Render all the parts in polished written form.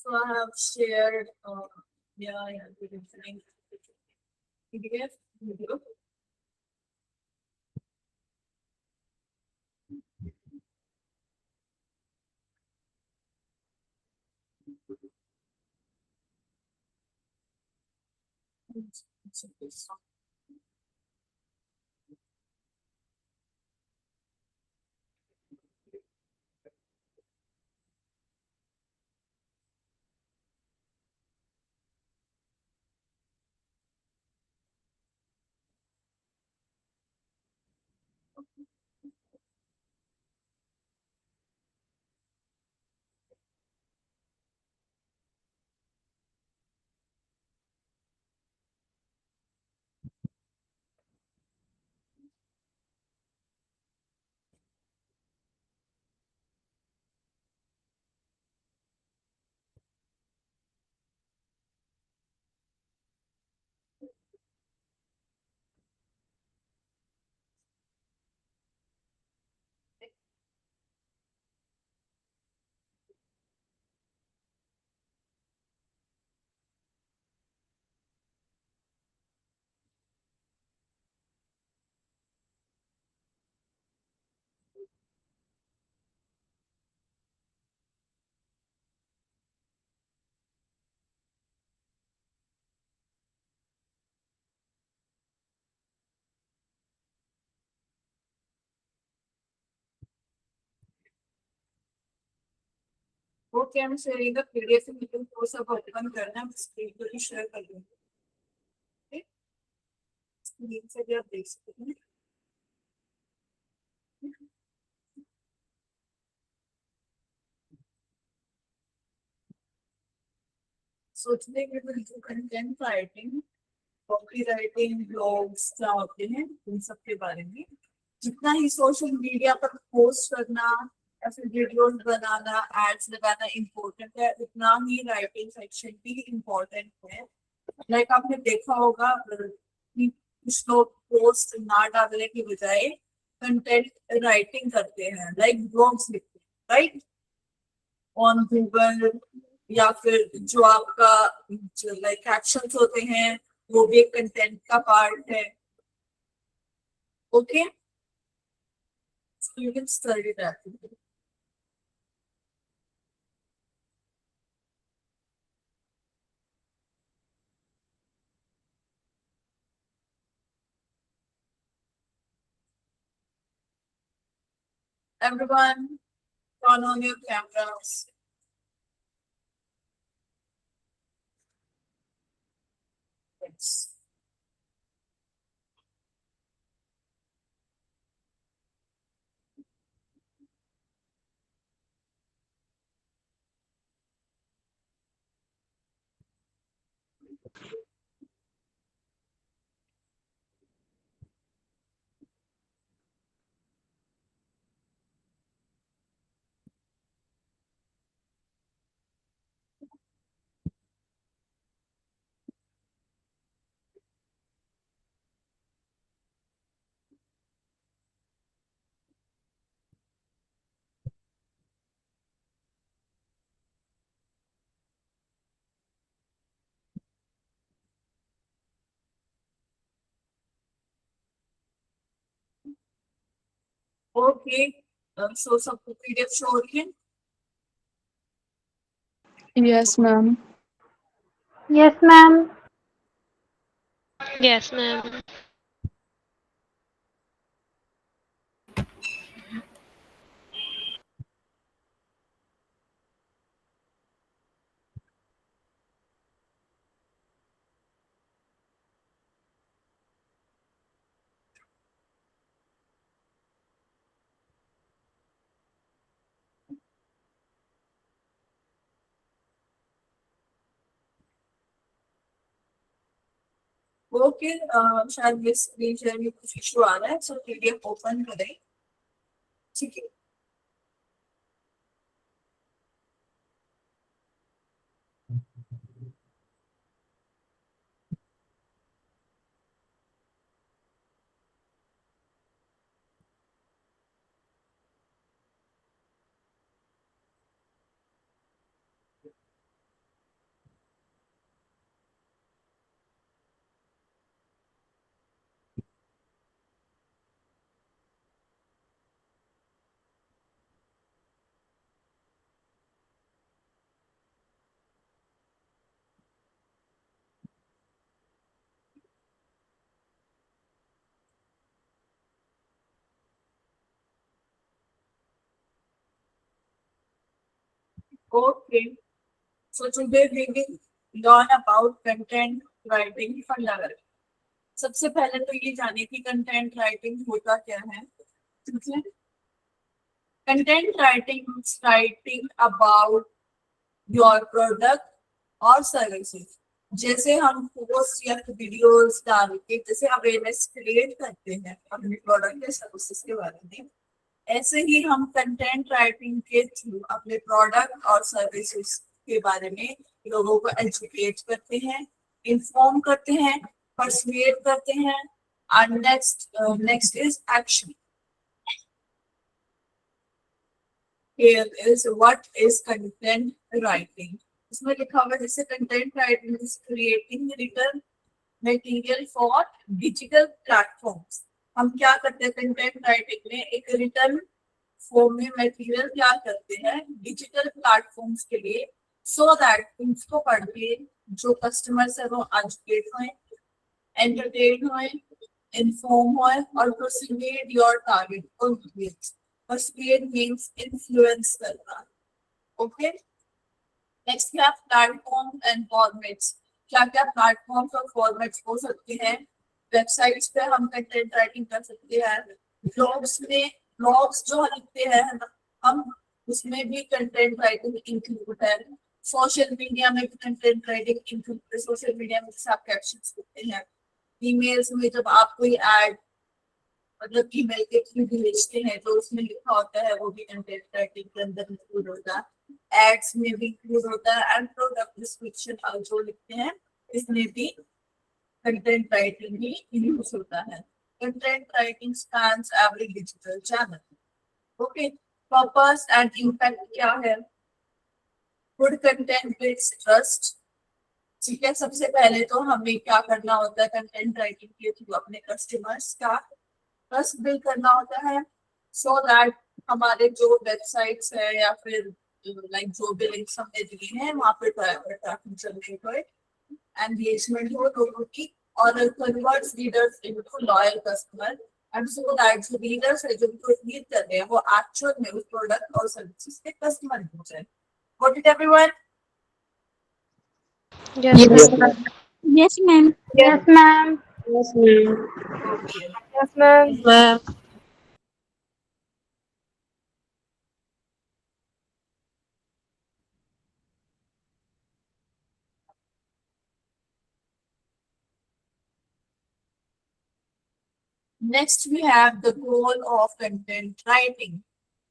So I have shared, yeah, the different PDF video. Okay, I'm sharing the PDF and you can post अब open करना है, screen को भी share कर दूँगी. ठीक, स्क्रीन से भी आप देख सकते हैं. सोचने के लिए जो content writing, copy writing, blogs क्या होते हैं उन सब के बारे में जितना ही सोशल मीडिया पर पोस्ट करना या फिर वीडियोस बनाना, एड्स लगाना इम्पोर्टेंट है, उतना ही राइटिंग सेक्शन भी इम्पोर्टेंट है. लाइक आपने देखा होगा कि कुछ लोग पोस्ट ना डालने की बजाय कंटेंट राइटिंग करते हैं, लाइक ब्लॉग्स लिखते हैं, राइट, ऑन गूगल, या फिर जो आपका जो लाइक एक्शंस होते हैं वो भी एक कंटेंट का पार्ट है. Okay, so you can study that. Everyone, turn on your cameras. Yes. Okay. So सबको PDF show हो रही है? Yes, ma'am. Yes, ma'am. Yes, ma'am. Okay, शायद ये स्क्रीन शेयर में कुछ इशू आ रहा है, सो PDF ओपन करें. ठीक है. Okay. So today we will learn about content writing fundamental. सबसे पहले तो ये जाने की कंटेंट राइटिंग होता क्या है. ठीक है. Content writing is writing about your product और सर्विसेज. जैसे हम पोस्ट या वीडियोस डाल के जैसे अवेयरनेस क्रिएट करते हैं अपने प्रोडक्ट या सर्विसेज के बारे में, ऐसे ही हम कंटेंट राइटिंग के थ्रू अपने प्रोडक्ट और सर्विसेज के बारे में लोगों को एजुकेट करते हैं, इन्फॉर्म करते हैं, परसुएट करते हैं. And next is action. Here is what is content writing. इसमें लिखा हुआ है जैसे content writing is creating return material for digital platforms. हम क्या करते हैं कंटेंट राइटिंग में, एक रिटर्न फॉर्म में मटेरियल क्या करते हैं डिजिटल प्लेटफॉर्म्स के लिए, सो दैट उसको पढ़ के जो कस्टमर्स है वो एजुकेट होए, एंटरटेन होए, इन्फॉर्म होए और persuade your target audience. Persuade means influence करना. ओके. नेक्स्ट क्या प्लेटफॉर्म एंड फॉर्मेट्स. क्या क्या प्लेटफॉर्म्स और फॉर्मेट्स हो सकते हैं. वेबसाइट्स पे हम कंटेंट राइटिंग कर सकते हैं. ब्लॉग्स में ब्लॉग्स जो लिखते हैं हम उसमें भी कंटेंट राइटिंग इंक्लूड है. सोशल मीडिया में भी कंटेंट राइटिंग इंक्लूड है. सोशल मीडिया में आप कैप्शंस लिखते हैं. ईमेल्स में जब आप कोई ऐड मतलब ईमेल के थ्रू भेजते हैं तो उसमें लिखा होता है वो भी कंटेंट राइटिंग के अंदर इंक्लूड होता है. एड्स में भी इंक्लूड होता है. एंड प्रोडक्ट डिस्क्रिप्शन जो लिखते हैं इसमें भी कंटेंट राइटिंग ही यूज होता है. Content writing spans every digital channel. Okay. Purpose and impact क्या है. Good content builds trust. ठीक है. सबसे पहले तो हमें क्या करना होता है कंटेंट राइटिंग के थ्रू अपने कस्टमर्स का ट्रस्ट बिल्ड करना होता है, सो दैट हमारे जो वेबसाइट्स है या फिर लाइक जो भी लिंक्स हमने दिए हैं वहां पे ट्रैफिक जनरेट हो, एंगेजमेंट हो लोगों की और converts readers into loyal customer. And so that जो रीडर्स है जो उनको रीड कर रहे हैं वो एक्चुअल में उस प्रोडक्ट और सर्विसेज के कस्टमर हो जाए. What it everyone. Yes, ma'am. Yes, ma'am. Yes, ma'am. Yes, ma'am. Okay. Yes, ma'am. Ma'am. Next we have the goal of content writing.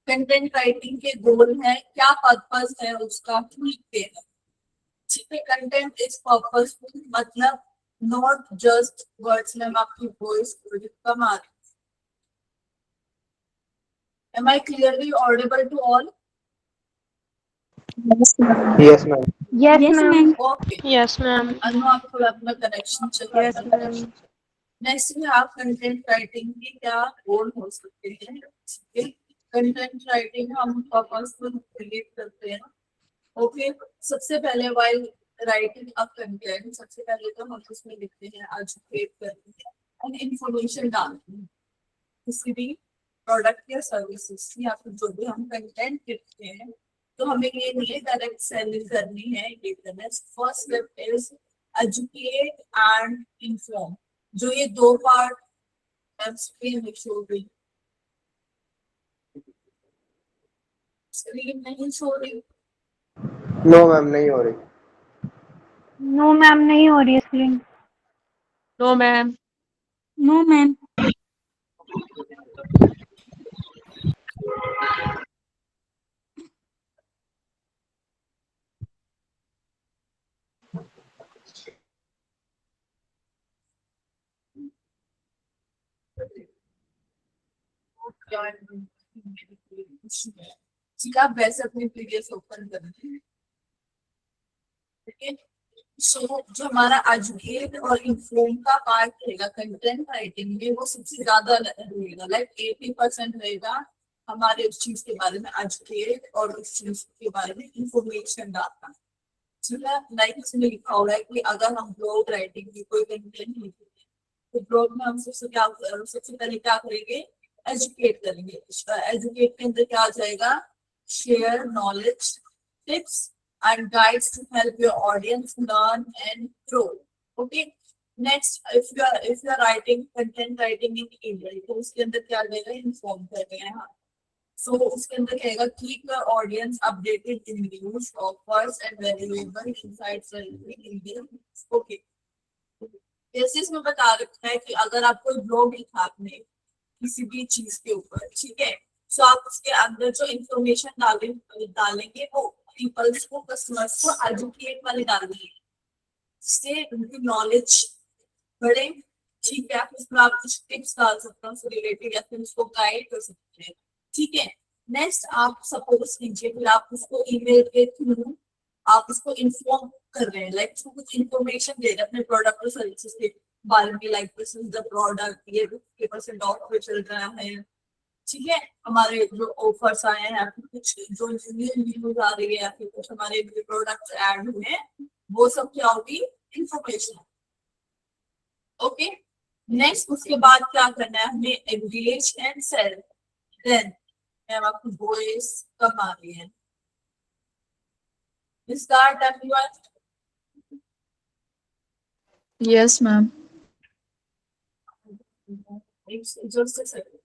Content writing के गोल है, क्या पर्पस है उसका, क्यों लिखते हैं. ठीक है. कंटेंट इज पर्पसफुल मतलब नॉट जस्ट वर्ड्स. में आपकी वॉइस थोड़ी कम आ रही. Am I clearly audible to all? Yes, ma'am. Yes, Yes, yes, ma'am. ma'am. Okay. Yes, ma'am. अनु आप थोड़ा अपना connection check Yes, ma'am. Next में आप कंटेंट राइटिंग के क्या गोल हो सकते हैं. कंटेंट राइटिंग हम पर्पसफुल क्रिएट करते हैं. ओके. सबसे पहले वाइल राइटिंग अ कंटेंट सबसे पहले तो हम उसमें लिखते हैं एजुकेट करते हैं और इंफॉर्मेशन डालते हैं किसी भी प्रोडक्ट या सर्विसेज या फिर जो भी हम कंटेंट लिखते हैं. तो हमें ये नहीं है डायरेक्ट सेलिंग करनी है. ये करना है. First step is educate and inform. जो ये दो पार्ट स्क्रीन में शो गई. स्क्रीन नहीं शो रही. नो मैम नहीं हो रही. No, ma'am. नहीं हो रही है screen. No, ma'am. No, ma'am. ठीक है. आप वैसे अपनी पीडीएफ ओपन करें. ठीक है. सो जो हमारा एजुकेट और इन्फॉर्म का पार्ट रहेगा कंटेंट राइटिंग में वो सबसे ज्यादा रहेगा. लाइक 80% रहेगा हमारे उस चीज के बारे में एजुकेट और उस चीज के बारे में इंफॉर्मेशन डालना. ठीक है. लाइक इसमें लिखा हुआ है कि अगर हम ब्लॉग राइटिंग की कोई कंटेंट लिखेंगे तो ब्लॉग में हम सबसे पहले क्या करेंगे एजुकेट करेंगे. एजुकेट के अंदर क्या आ जाएगा share knowledge tips and guides to help your audience learn and grow. Okay. Next, if you are writing content writing in email, तो उसके अंदर क्या देगा, इन्फॉर्म कर रहे हैं. So उसके अंदर कहेगा keep your audience updated in news, offers and valuable insights in the. Okay. जैसे इसमें बता रखा है कि अगर आप कोई ब्लॉग लिखा आपने किसी भी चीज के ऊपर, ठीक है, तो आप उसके अंदर जो इंफॉर्मेशन डालेंगे वो पीपल्स को, कस्टमर्स को एजुकेट वाली डालनी है, जिससे उनकी नॉलेज बढ़े. ठीक है, आप उसमें आप कुछ टिप्स डाल सकते हो उससे रिलेटेड या फिर उसको गाइड कर सकते हैं. ठीक है. नेक्स्ट, आप सपोज कीजिए फिर आप उसको ईमेल के थ्रू आप उसको इन्फॉर्म कर रहे हैं, लाइक उसको कुछ इन्फॉर्मेशन दे रहे हैं अपने प्रोडक्ट और सर्विसेज के बारे में, like this is the product, ये 50% ऑफ पे चल रहा है. ठीक है, हमारे जो ऑफर्स आए हैं या फिर कुछ जो न्यूज आ रही है या फिर कुछ हमारे प्रोडक्ट्स ऐड हुए हैं, वो सब क्या होगी, इन्फॉर्मेशन. ओके. नेक्स्ट, उसके बाद क्या करना है हमें, engage and sell. Then ma'am आपको वॉइस कम आ रही है. Is that everyone? Yes, ma'am. Just a second.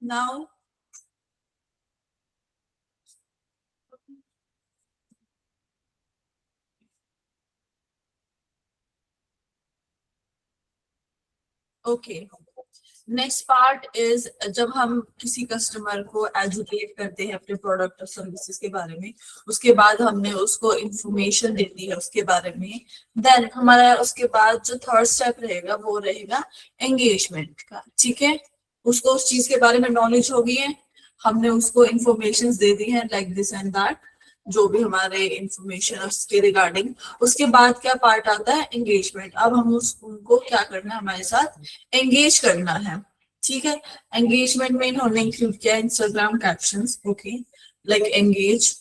Now, okay. Next part is, जब हम किसी कस्टमर को एजुकेट करते हैं अपने प्रोडक्ट और सर्विसेज के बारे में, उसके बाद हमने उसको इंफॉर्मेशन देती है उसके बारे में. देन हमारा उसके बाद जो थर्ड स्टेप रहेगा वो रहेगा एंगेजमेंट का. ठीक है, उसको उस चीज के बारे में नॉलेज हो गई है, हमने उसको इंफॉर्मेशन दे दी है लाइक दिस एंड दैट, जो भी हमारे इंफॉर्मेशन उसके रिगार्डिंग. उसके बाद क्या पार्ट आता है, एंगेजमेंट. अब हम उनको क्या करना है, हमारे साथ एंगेज करना है. ठीक है, एंगेजमेंट में इन्होंने इंक्लूड किया Instagram captions. Okay, like engage,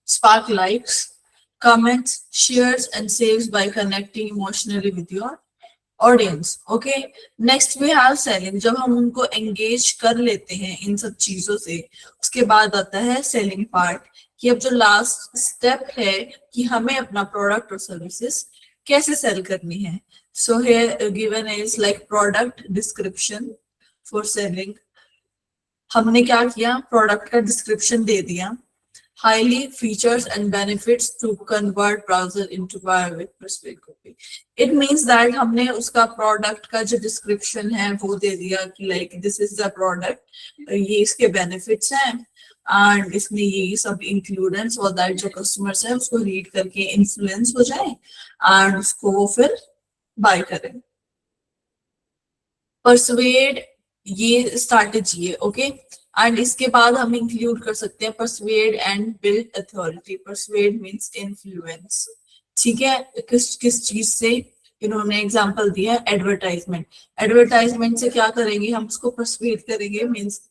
spark likes, comments, shares and saves by connecting emotionally with your audience. Okay, next we have selling. जब हम उनको engage कर लेते हैं इन सब चीजों से, उसके बाद आता है selling part, कि अब जो लास्ट स्टेप है कि हमें अपना प्रोडक्ट और सर्विसेज कैसे सेल करनी है. So here given is like product description for selling. हमने क्या किया, प्रोडक्ट का डिस्क्रिप्शन दे दिया. Highly features and benefits to convert browser into buyer with perspective copy. It means that हमने उसका प्रोडक्ट का जो डिस्क्रिप्शन है वो दे दिया कि like this is the product, ये इसके बेनिफिट्स हैं एंड इसमें ये सब इंक्लूड है, सो दैट जो कस्टमर्स है उसको रीड करके इन्फ्लुएंस हो जाए एंड उसको वो फिर बाय करें. परसुएड, ये स्ट्रैटेजी है. ओके, एंड इसके बाद हम इंक्लूड कर सकते हैं persuade and build authority. Persuade means influence. ठीक है, किस चीज से, इन्होंने एग्जांपल दिया एडवर्टाइजमेंट. एडवर्टाइजमेंट से क्या करेंगे, हम उसको परसुएड करेंगे, मींस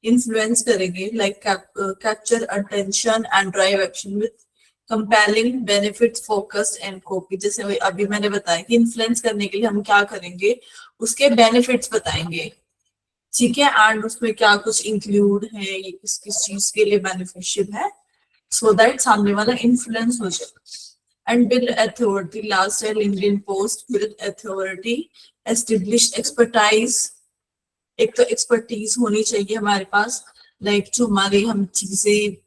इन्फ्लुएंस करेंगे, like capture attention and drive action with compelling benefits focus and copy. जैसे अभी मैंने बताया कि इन्फ्लुएंस करने के लिए हम क्या करेंगे, उसके बेनिफिट्स बताएंगे. ठीक है, एंड उसमें क्या कुछ इंक्लूड है, ये किस किस चीज के लिए बेनिफिशियल है, सो दैट सामने वाला इन्फ्लुएंस हो जाए. एंड बिल्ड अथॉरिटी, लास्ट है LinkedIn post. Build authority, establish expertise. एक तो एक्सपर्टीज होनी चाहिए हमारे पास, लाइक जो हमारे हम चीजें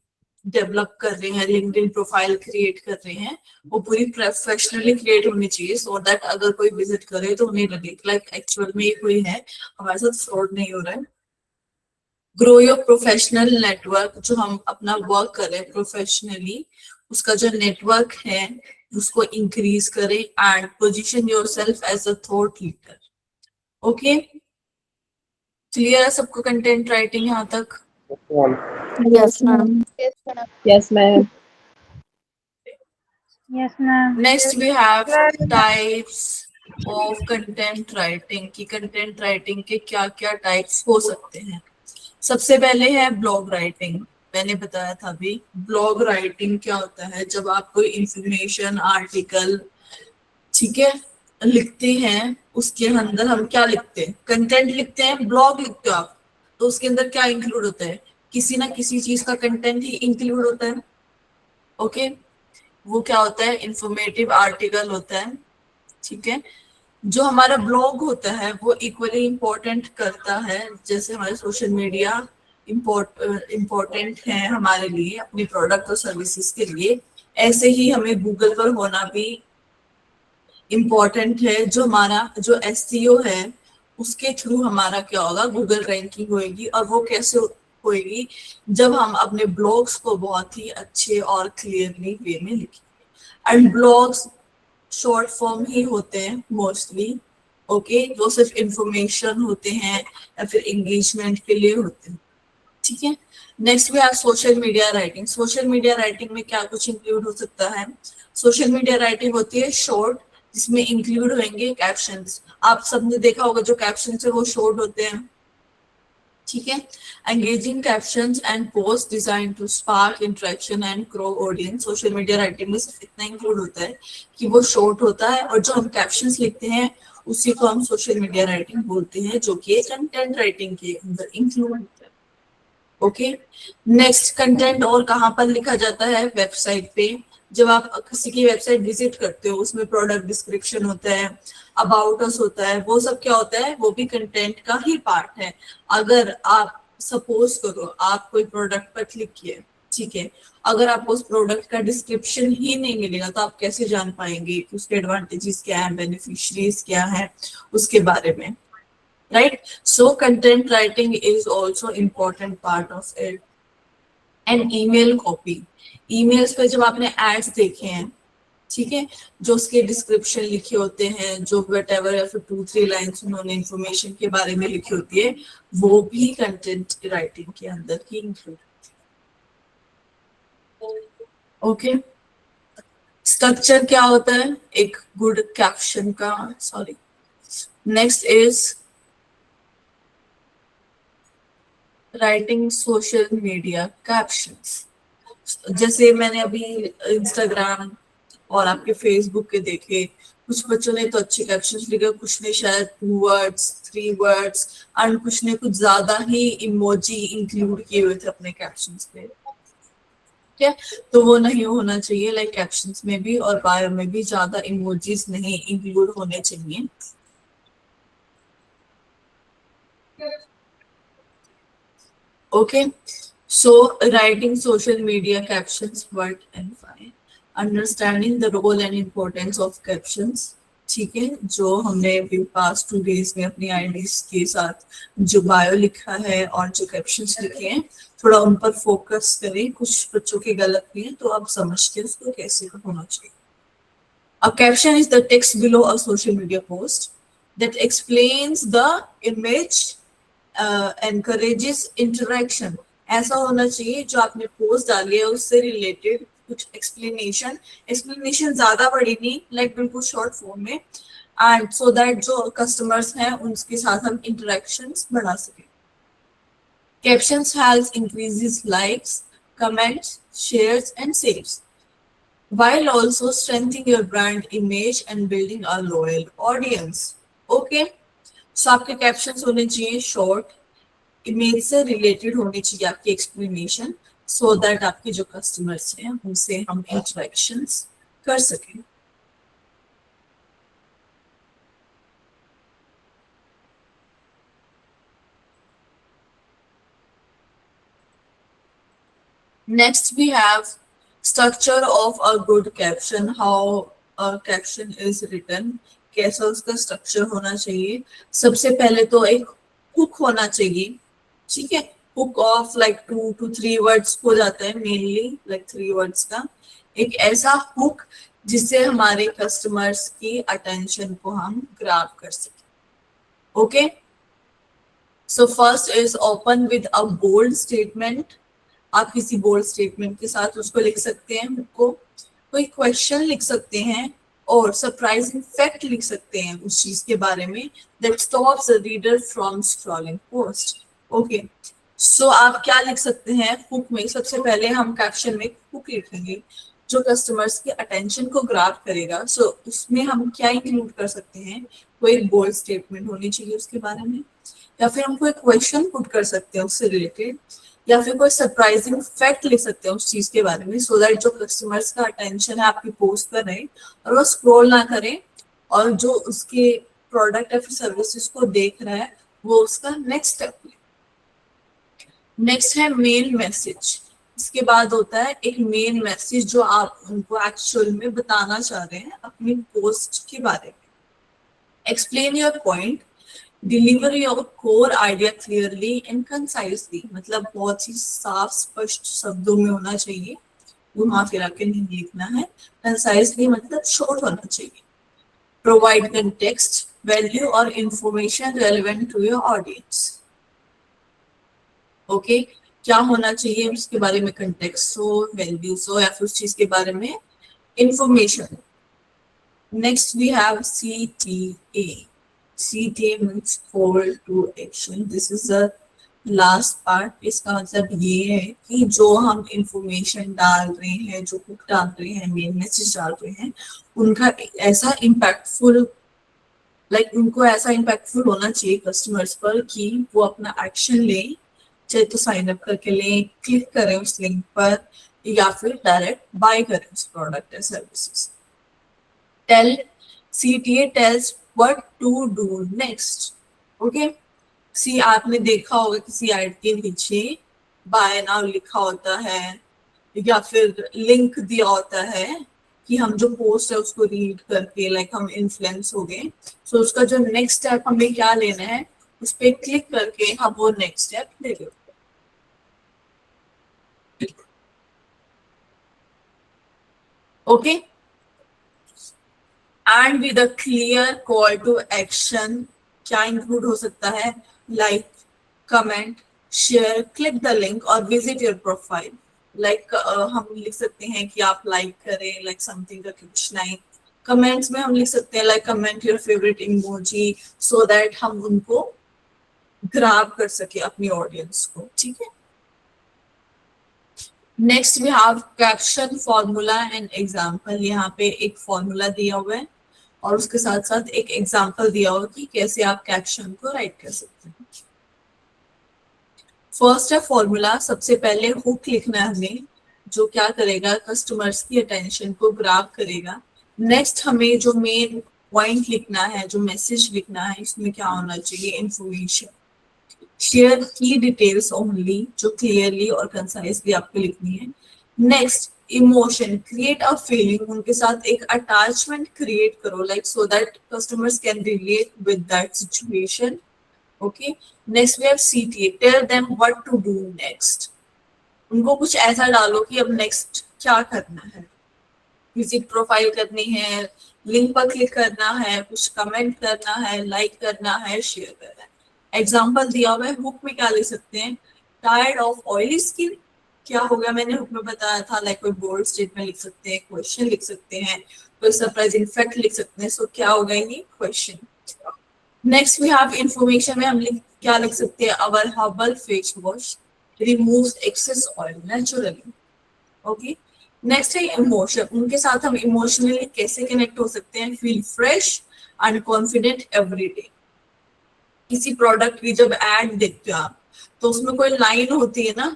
डेवलप कर रहे हैं, लिंक्डइन प्रोफाइल क्रिएट कर रहे हैं, वो पूरी प्रोफेशनली क्रिएट होनी चाहिए, सो दैट अगर कोई विजिट करे तो उन्हें लगे लाइक एक्चुअल में ये कोई है, हमारे साथ फ्रॉड नहीं हो रहा है. ग्रो योर प्रोफेशनल नेटवर्क, जो हम अपना वर्क कर रहे हैं प्रोफेशनली, उसका जो नेटवर्क है उसको इंक्रीज करें. And position yourself as a thought leader. Okay, clear है सबको कंटेंट राइटिंग यहाँ तक? Yes, ma'am. Yes, ma'am. Yes, ma'am. Next we have types of content writing कि content writing के क्या क्या types हो सकते हैं. सबसे पहले है ब्लॉग राइटिंग. मैंने बताया था अभी ब्लॉग राइटिंग क्या होता है. जब आप कोई इंफॉर्मेशन आर्टिकल ठीक है लिखते हैं उसके अंदर हम क्या लिखते हैं, कंटेंट लिखते हैं. ब्लॉग लिखते हो आप तो उसके अंदर क्या इंक्लूड होता है, किसी ना किसी चीज का कंटेंट ही इंक्लूड होता है. ओके वो क्या होता है, इंफॉर्मेटिव आर्टिकल होता है. ठीक है जो हमारा ब्लॉग होता है वो इक्वली इम्पोर्टेंट करता है जैसे हमारे सोशल मीडिया इम्पोर्टेंट है हमारे लिए अपने प्रोडक्ट और सर्विसेज के लिए, ऐसे ही हमें गूगल पर होना भी इम्पोर्टेंट है. जो हमारा जो एसईओ है उसके थ्रू हमारा क्या होगा, गूगल रैंकिंग होएगी. और वो कैसे होएगी, जब हम अपने ब्लॉग्स को बहुत ही अच्छे और क्लियरली वे में लिखें. एंड ब्लॉग्स शॉर्ट फॉर्म ही होते हैं मोस्टली. ओके जो सिर्फ इंफॉर्मेशन होते हैं या फिर एंगेजमेंट के लिए होते हैं. ठीक है नेक्स्ट भी आप social media writing. Social media writing में क्या कुछ इंक्लूड हो सकता है. सोशल मीडिया राइटिंग होती है शॉर्ट जिसमें इंक्लूड होंगे कैप्शंस. आप सबने देखा होगा जो कैप्शंस है वो शॉर्ट होते हैं. ठीक है engaging captions and post design to spark interaction and grow audience. Social media writing में सिर्फ इतना इंक्लूड होता है कि वो शॉर्ट होता है और जो हम कैप्शंस लिखते हैं उसी को हम सोशल मीडिया राइटिंग बोलते हैं जो कि कंटेंट राइटिंग के अंदर इंक्लूड होता है. ओके नेक्स्ट कंटेंट और कहाँ पर लिखा जाता है, वेबसाइट पे. जब आप किसी की वेबसाइट विजिट करते हो उसमें प्रोडक्ट डिस्क्रिप्शन होता है, अबाउट अस होता है, वो सब क्या होता है, वो भी कंटेंट का ही पार्ट है. अगर आप सपोज करो आप कोई प्रोडक्ट पर क्लिक किए ठीक है, अगर आपको उस प्रोडक्ट का डिस्क्रिप्शन ही नहीं मिलेगा तो आप कैसे जान पाएंगे कि उसके एडवांटेजेस क्या है, बेनिफिशियरीज क्या है उसके बारे में. right so content writing is also important part of it. and email copy. emails पे जब आपने एड्स देखे हैं ठीक है जो उसके डिस्क्रिप्शन लिखे होते हैं जो whatever या फिर 2-3 लाइंस उन्होंने इंफॉर्मेशन के बारे में लिखी होती है वो भी कंटेंट राइटिंग के अंदर ही इंक्लूड. ओके स्ट्रक्चर क्या होता है एक गुड कैप्शन का. Sorry next is writing social media captions. जैसे मैंने अभी इंस्टाग्राम और आपके फेसबुक के देखे, कुछ बच्चों ने तो अच्छे कैप्शंस लिखे, कुछ ने शायद 2 वर्ड्स 3 वर्ड्स एंड कुछ ने कुछ ज्यादा ही इमोजी इंक्लूड किए हुए थे अपने कैप्शंस पे. ठीक है तो वो नहीं होना चाहिए. लाइक कैप्शंस में भी और बायो में भी ज्यादा इमोजीज नहीं इंक्लूड होने चाहिए. Okay, so writing social media captions, what and why. Understanding the role and importance of captions. ठीक है जो हमने पास्ट 2 days में अपनी आईडीज के साथ जो बायो लिखा है और जो कैप्शंस लिखे हैं थोड़ा उन पर फोकस करें. कुछ बच्चों के गलत भी हैं तो आप समझ के उसको कैसे होना चाहिए. A caption is the text below a social media post that explains the image encourages interaction. ऐसा होना चाहिए जो आपने पोस्ट डाली है उससे रिलेटेड कुछ एक्सप्लेनेशन ज्यादा बड़ी नहीं लाइक बिल्कुल शॉर्ट फॉर्म में एंड सो दैट जो कस्टमर्स हैं उनके साथ हम इंटरेक्शंस बढ़ा सकें. Captions helps increases likes comments shares and saves while also strengthening your brand image and building a loyal audience. Okay so आपके कैप्शंस होने चाहिए शॉर्ट, इमेज से रिलेटेड होनी चाहिए आपकी एक्सप्लेनेशन सो दैट आपके जो कस्टमर्स हैं उनसे हम इंटरेक्शंस कर सकें. Next we have structure of a good caption. How a caption is written. कैसा उसका स्ट्रक्चर होना चाहिए. सबसे पहले तो एक हुक होना चाहिए. ठीक है hook of like 2 to 3 words हो जाता है मेनली लाइक 3 वर्ड्स का. एक ऐसा हुक जिससे हमारे कस्टमर्स की अटेंशन को हम ग्रैब कर सकें. Okay so first is open with a bold statement आप किसी बोल्ड स्टेटमेंट के साथ उसको लिख सकते हैं, को कोई क्वेश्चन लिख सकते हैं और सरप्राइजिंग फैक्ट लिख सकते हैं उस चीज के बारे में that stops the reader from scrolling post. Okay, so आप क्या लिख सकते हैं हुक में? सबसे पहले हम कैप्शन में हुक लिखेंगे जो कस्टमर्स की अटेंशन को ग्रैब करेगा। सो उसमें हम क्या इंक्लूड कर सकते हैं? कोई बोल्ड स्टेटमेंट होनी चाहिए उसके बारे में, या फिर हम कोई क्वेश्चन पुट कर सकते हैं उससे रिलेटेड, या फिर कोई सरप्राइजिंग फैक्ट लिख सकते हैं उस चीज के बारे में, सो दैट जो कस्टमर्स का अटेंशन है आपकी पोस्ट पर रहे और वो स्क्रॉल ना करें, और जो उसके प्रोडक्ट या फिर सर्विसेज को देख रहा है वो उसका नेक्स्ट स्टेप ले। नेक्स्ट है मेन मैसेज। इसके बाद होता है एक मेन मैसेज जो आप उनको एक्चुअल में बताना चाह रहे हैं अपनी पोस्ट के बारे में। Explain your point, deliver your core idea clearly and concisely, मतलब बहुत ही साफ स्पष्ट शब्दों में होना चाहिए, घुमा फिरा के नहीं लिखना है। कंसाइजली मतलब शॉर्ट होना चाहिए। प्रोवाइड कंटेक्स्ट, वैल्यू और information relevant to your audience. Okay, क्या होना चाहिए उसके बारे में? कंटेक्स्ट हो, वैल्यूज हो, या फिर उस चीज के बारे में information. Next we have CTA. CTA means call to action. This is the last part. इसका मतलब ये है कि जो हम इंफॉर्मेशन डाल रहे हैं, जो हुक डाल रहे हैं, मेन मैसेज डाल रहे हैं, उनका ऐसा इम्पैक्टफुल, उनको ऐसा इम्पैक्टफुल होना चाहिए कस्टमर्स पर कि वो अपना एक्शन लें, चाहे तो साइन अप करके लें, क्लिक करें उस लिंक पर, या फिर डायरेक्ट बाय करें उस प्रोडक्ट या services. CTA tells what to do next. Okay, see आपने देखा होगा किसी ऐड के नीचे बाय नाउ लिखा होता है या फिर लिंक दिया होता है कि हम जो पोस्ट है उसको रीड करके हम इन्फ्लुएंस हो गए। सो उसका जो नेक्स्ट स्टेप हमें क्या लेना है, उस पर क्लिक करके हम वो नेक्स्ट स्टेप ले लेते हैं। Okay, and with a clear call to action क्या इंक्लूड हो सकता है? Like, comment, share, click the link और विजिट योर प्रोफाइल। हम लिख सकते हैं कि आप लाइक करें, समथिंग का कुछ लाइन। कमेंट्स में हम लिख सकते हैं comment your favourite emoji, so that हम उनको ग्रैब कर सके अपनी ऑडियंस को। ठीक है, next we have caption, formula and example. यहाँ पे एक फॉर्मूला दिया हुआ है और उसके साथ साथ एक एग्जाम्पल दिया हुआ कि कैसे आप कैप्शन को राइट कर सकते हैं। फर्स्ट है फॉर्मूला। सबसे पहले हुक लिखना है हमें, जो क्या करेगा, कस्टमर्स की अटेंशन को ग्रैब करेगा। नेक्स्ट हमें जो मेन पॉइंट लिखना है, जो मैसेज लिखना है, इसमें क्या होना चाहिए? इंफॉर्मेशन। शेयर की डिटेल्स ओनली, जो क्लियरली और कंसाइजली आपको लिखनी है। Next emotion, create a feeling, उनके साथ एक अटैचमेंट क्रिएट करो, so that customers can relate with that situation. Okay, next we have CTA, tell them what to do next. उनको कुछ ऐसा डालो कि अब नेक्स्ट क्या करना है, विजिट प्रोफाइल करनी है, लिंक पर क्लिक करना है, कुछ कमेंट करना है, लाइक करना है, शेयर करना है। एग्जाम्पल दिया हुआ है। हुक में क्या लिख सकते हैं? टायर्ड ऑफ ऑयली स्किन, क्या हो गया? मैंने हुक में बताया था, कोई बोल्ड स्टेटमेंट लिख सकते हैं, क्वेश्चन लिख सकते हैं, कोई सरप्राइजिंग फैक्ट लिख सकते हैं। सो क्या होगा ये? Question. Next we have information में हम क्या लिख सकते हैं? Our herbal face wash removes excess oil naturally. Okay, next है इमोशन। उनके साथ हम इमोशनली कैसे कनेक्ट हो सकते हैं? Feel fresh and confident every day. किसी प्रोडक्ट की जब एड देखते हो आप, तो उसमें कोई लाइन होती है ना,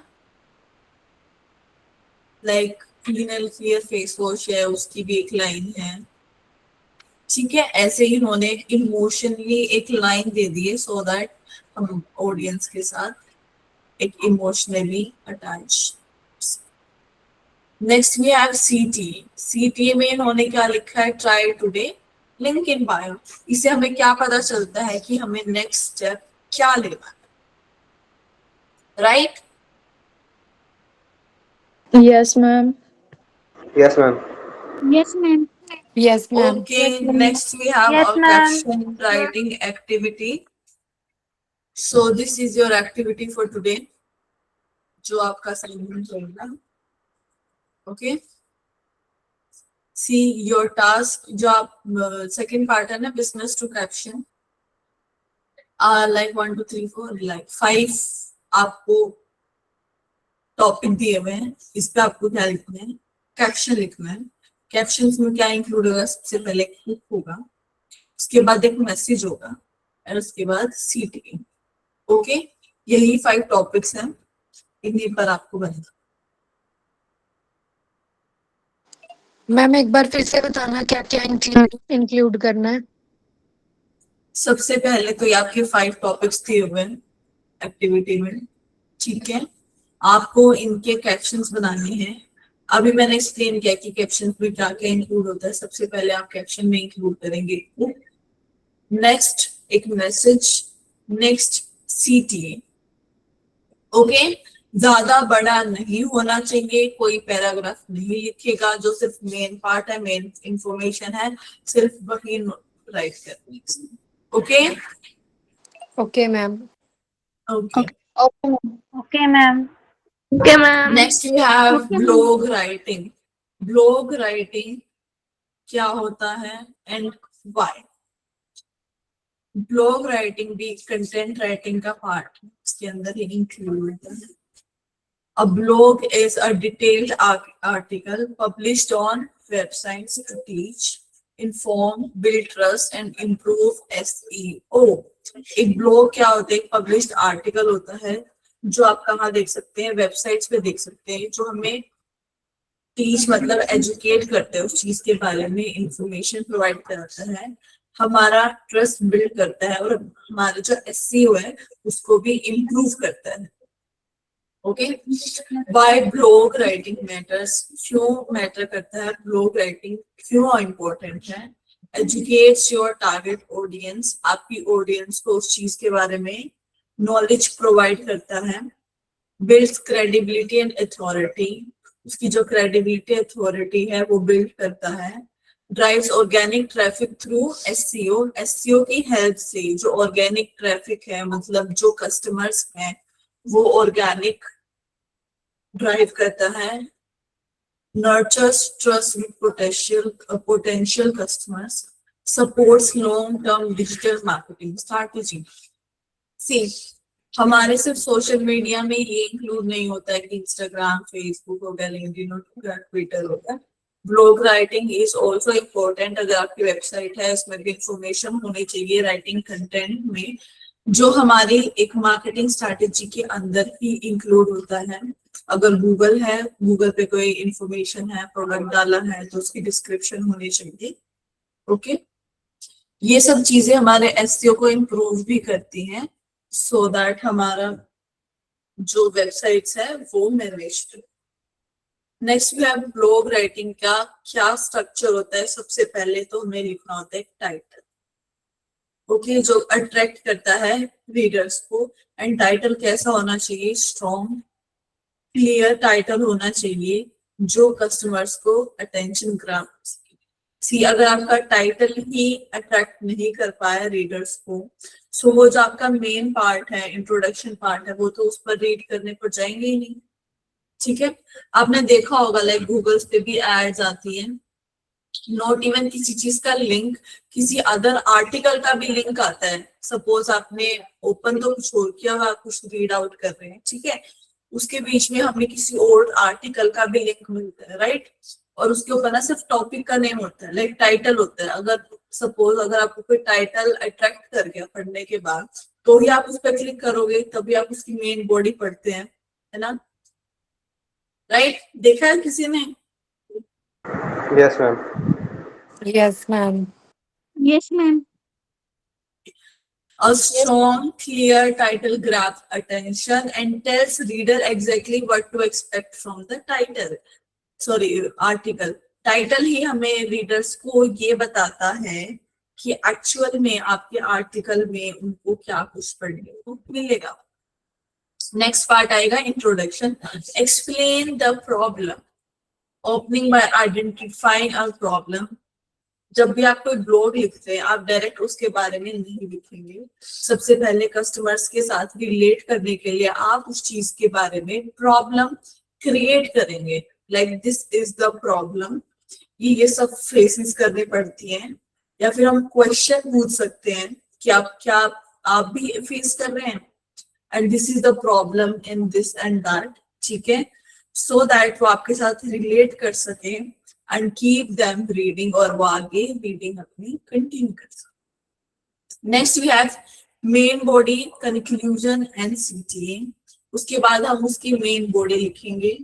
clean and clear face wash है, उसकी भी एक लाइन है। ठीक है, ऐसे ही उन्होंने इमोशनली एक लाइन दे दी है, सो दैट हम ऑडियंस के साथ एक emotionally attach. Next we have CTA। CTA में इन्होंने क्या लिखा है? Try today, link in bio. इससे हमें क्या पता चलता है कि हमें नेक्स्ट स्टेप क्या लेना है, right? Yes, ma'am. Yes, ma'am. Yes, ma'am. Yes, ma'am. Okay, Yes, ma'am. next we have Yes, a ma'am. caption writing activity. So this is your activity for today. जो आपका असाइनमेंट रहेगा। Okay, see your task, जो आप second part है ना business to caption, like 1 2 3 4 like 5 आपको topic दिए हुए हैं, इस पे आपको क्या लिखना है, कैप्शन लिखना है। कैप्शंस में क्या इंक्लूड होगा, सबसे पहले क्लिक होगा, उसके बाद एक मैसेज होगा और उसके बाद सीटी। ओके, यही 5 टॉपिक्स हैं, इन्हीं पर आपको बनना। मैम एक बार फिर से बताना क्या क्या इंक्लूड करना है। सबसे पहले तो ये आपके 5 टॉपिक्स दिए हुए हैं एक्टिविटी में, ठीक है। आपको इनके कैप्शंस बनाने हैं। अभी मैंने एक्सप्लेन किया कि कैप्शंस में क्या क्या इंक्लूड होता है। सबसे पहले आप कैप्शन में इंक्लूड करेंगे नेक्स्ट एक मैसेज, नेक्स्ट सीटी। ओके, ज्यादा बड़ा नहीं होना चाहिए, कोई पैराग्राफ नहीं लिखेगा, जो सिर्फ मेन पार्ट है, मेन इंफॉर्मेशन है, सिर्फ वही राइट करनी है। Okay okay ma'am. Okay, okay ma'am. Okay ma'am. Next we have Okay, ma'am. Blog writing. Blog writing क्या होता है एंड व्हाई। ब्लॉग राइटिंग भी कंटेंट राइटिंग का पार्ट है, इसके अंदर ही इंक्लूड होता है। A blog is a detailed article published on websites to teach, inform, build trust and improve SEO. एक ब्लॉग क्या होता है, एक पब्लिश्ड आर्टिकल होता है जो आप कहाँ देख सकते हैं, वेबसाइट्स पे देख सकते हैं, जो हमें टीच मतलब एजुकेट करते हैं उस चीज के बारे में, इंफॉर्मेशन प्रोवाइड कराता है, हमारा ट्रस्ट बिल्ड करता है और हमारा जो SEO है उसको भी इम्प्रूव करता है। Okay, why blog writing matters, क्यों मैटर करता है ब्लॉग राइटिंग, क्यों इम्पोर्टेंट है। एजुकेट्स योर टारगेट ऑडियंस, आपकी ऑडियंस को उस चीज के बारे में नॉलेज प्रोवाइड करता है। बिल्ड्स क्रेडिबिलिटी एंड अथॉरिटी, उसकी जो क्रेडिबिलिटी अथॉरिटी है वो बिल्ड करता है। Drives organic traffic through SEO, SEO की हेल्प से जो ऑर्गेनिक ट्रैफिक है, मतलब जो कस्टमर्स हैं वो ऑर्गेनिक ड्राइव करता है। Nurtures trust with potential customers, supports long term digital marketing strategy. See, हमारे सिर्फ सोशल मीडिया में ये इंक्लूड नहीं होता है कि इंस्टाग्राम, फेसबुक हो गया, लिंक्डइन हो गया, ट्विटर हो गया। Blog writing is also important. अगर आपकी वेबसाइट है उसमें भी इंफॉर्मेशन होनी चाहिए राइटिंग कंटेंट में, जो हमारी एक मार्केटिंग स्ट्रैटेजी के अंदर ही इंक्लूड होता है। अगर गूगल है, गूगल पे कोई इंफॉर्मेशन है, प्रोडक्ट डाला है, तो उसकी डिस्क्रिप्शन होनी चाहिए। ओके, ये सब चीजें हमारे SEO को इम्प्रूव भी करती हैं, सो दैट हमारा जो वेबसाइट्स है वो manage. Next we have blog writing का क्या स्ट्रक्चर होता है। सबसे पहले तो हमें लिखना होता है टाइटल, ओके, जो अट्रैक्ट करता है रीडर्स को। एंड टाइटल कैसा होना चाहिए, स्ट्रॉन्ग क्लियर टाइटल होना चाहिए जो कस्टमर्स को अटेंशन ग्रैब। सी, अगर आपका टाइटल ही अट्रैक्ट नहीं कर पाया रीडर्स को, सो वो जो आपका मेन पार्ट है, इंट्रोडक्शन पार्ट है, वो तो उस पर रीड करने पर जाएंगे ही नहीं। ठीक है, आपने देखा होगा लाइक गूगल पे भी एड्स आती है, नॉट इवन किसी चीज का लिंक, किसी अदर आर्टिकल का भी लिंक आता है। सपोज आपने ओपन तो कुछ और किया हुआ, कुछ रीड आउट कर रहे हैं, ठीक है, उसके बीच में हमें किसी और आर्टिकल का भी लिंक मिलता है, राइट। और उसके ऊपर ना सिर्फ टॉपिक का नेम होता है, लाइक टाइटल होता है। अगर सपोज अगर आपको कोई टाइटल अट्रैक्ट कर गया पढ़ने के बाद, तो ही आप उस पर क्लिक करोगे, तभी आप उसकी मेन बॉडी पढ़ते हैं, है ना, राइट। देखा है किसी ने? Yes ma'am. Yes ma'am. Yes, ma'am. A strong, clear title grabs attention and tells reader exactly what to expect from the title. Sorry, article. Title ही हमें रीडर्स को ये बताता है कि एक्चुअल में आपके आर्टिकल में उनको क्या कुछ पढ़ने को मिलेगा। नेक्स्ट पार्ट आएगा introduction. Explain the problem, opening bye identifying a problem, जब भी आप कोई ब्लॉग लिखते हैं आप डायरेक्ट उसके बारे में नहीं लिखेंगे। सबसे पहले कस्टमर्स के साथ रिलेट करने के लिए आप उस चीज के बारे में प्रॉब्लम क्रिएट करेंगे, like this is the problem, ये सब फेसेस करनी पड़ती हैं। या फिर हम क्वेश्चन पूछ सकते हैं कि आप भी फेस कर रहे हैं, and this is the problem in this and that, ठीक है, सो दैट वो आपके साथ रिलेट कर सके एंड कीप देम रीडिंग, और वो आगे रीडिंग अपनी कंटिन्यू कर सके। Next we have main body, conclusion and CTA. उसके बाद हम उसकी मेन बॉडी लिखेंगे।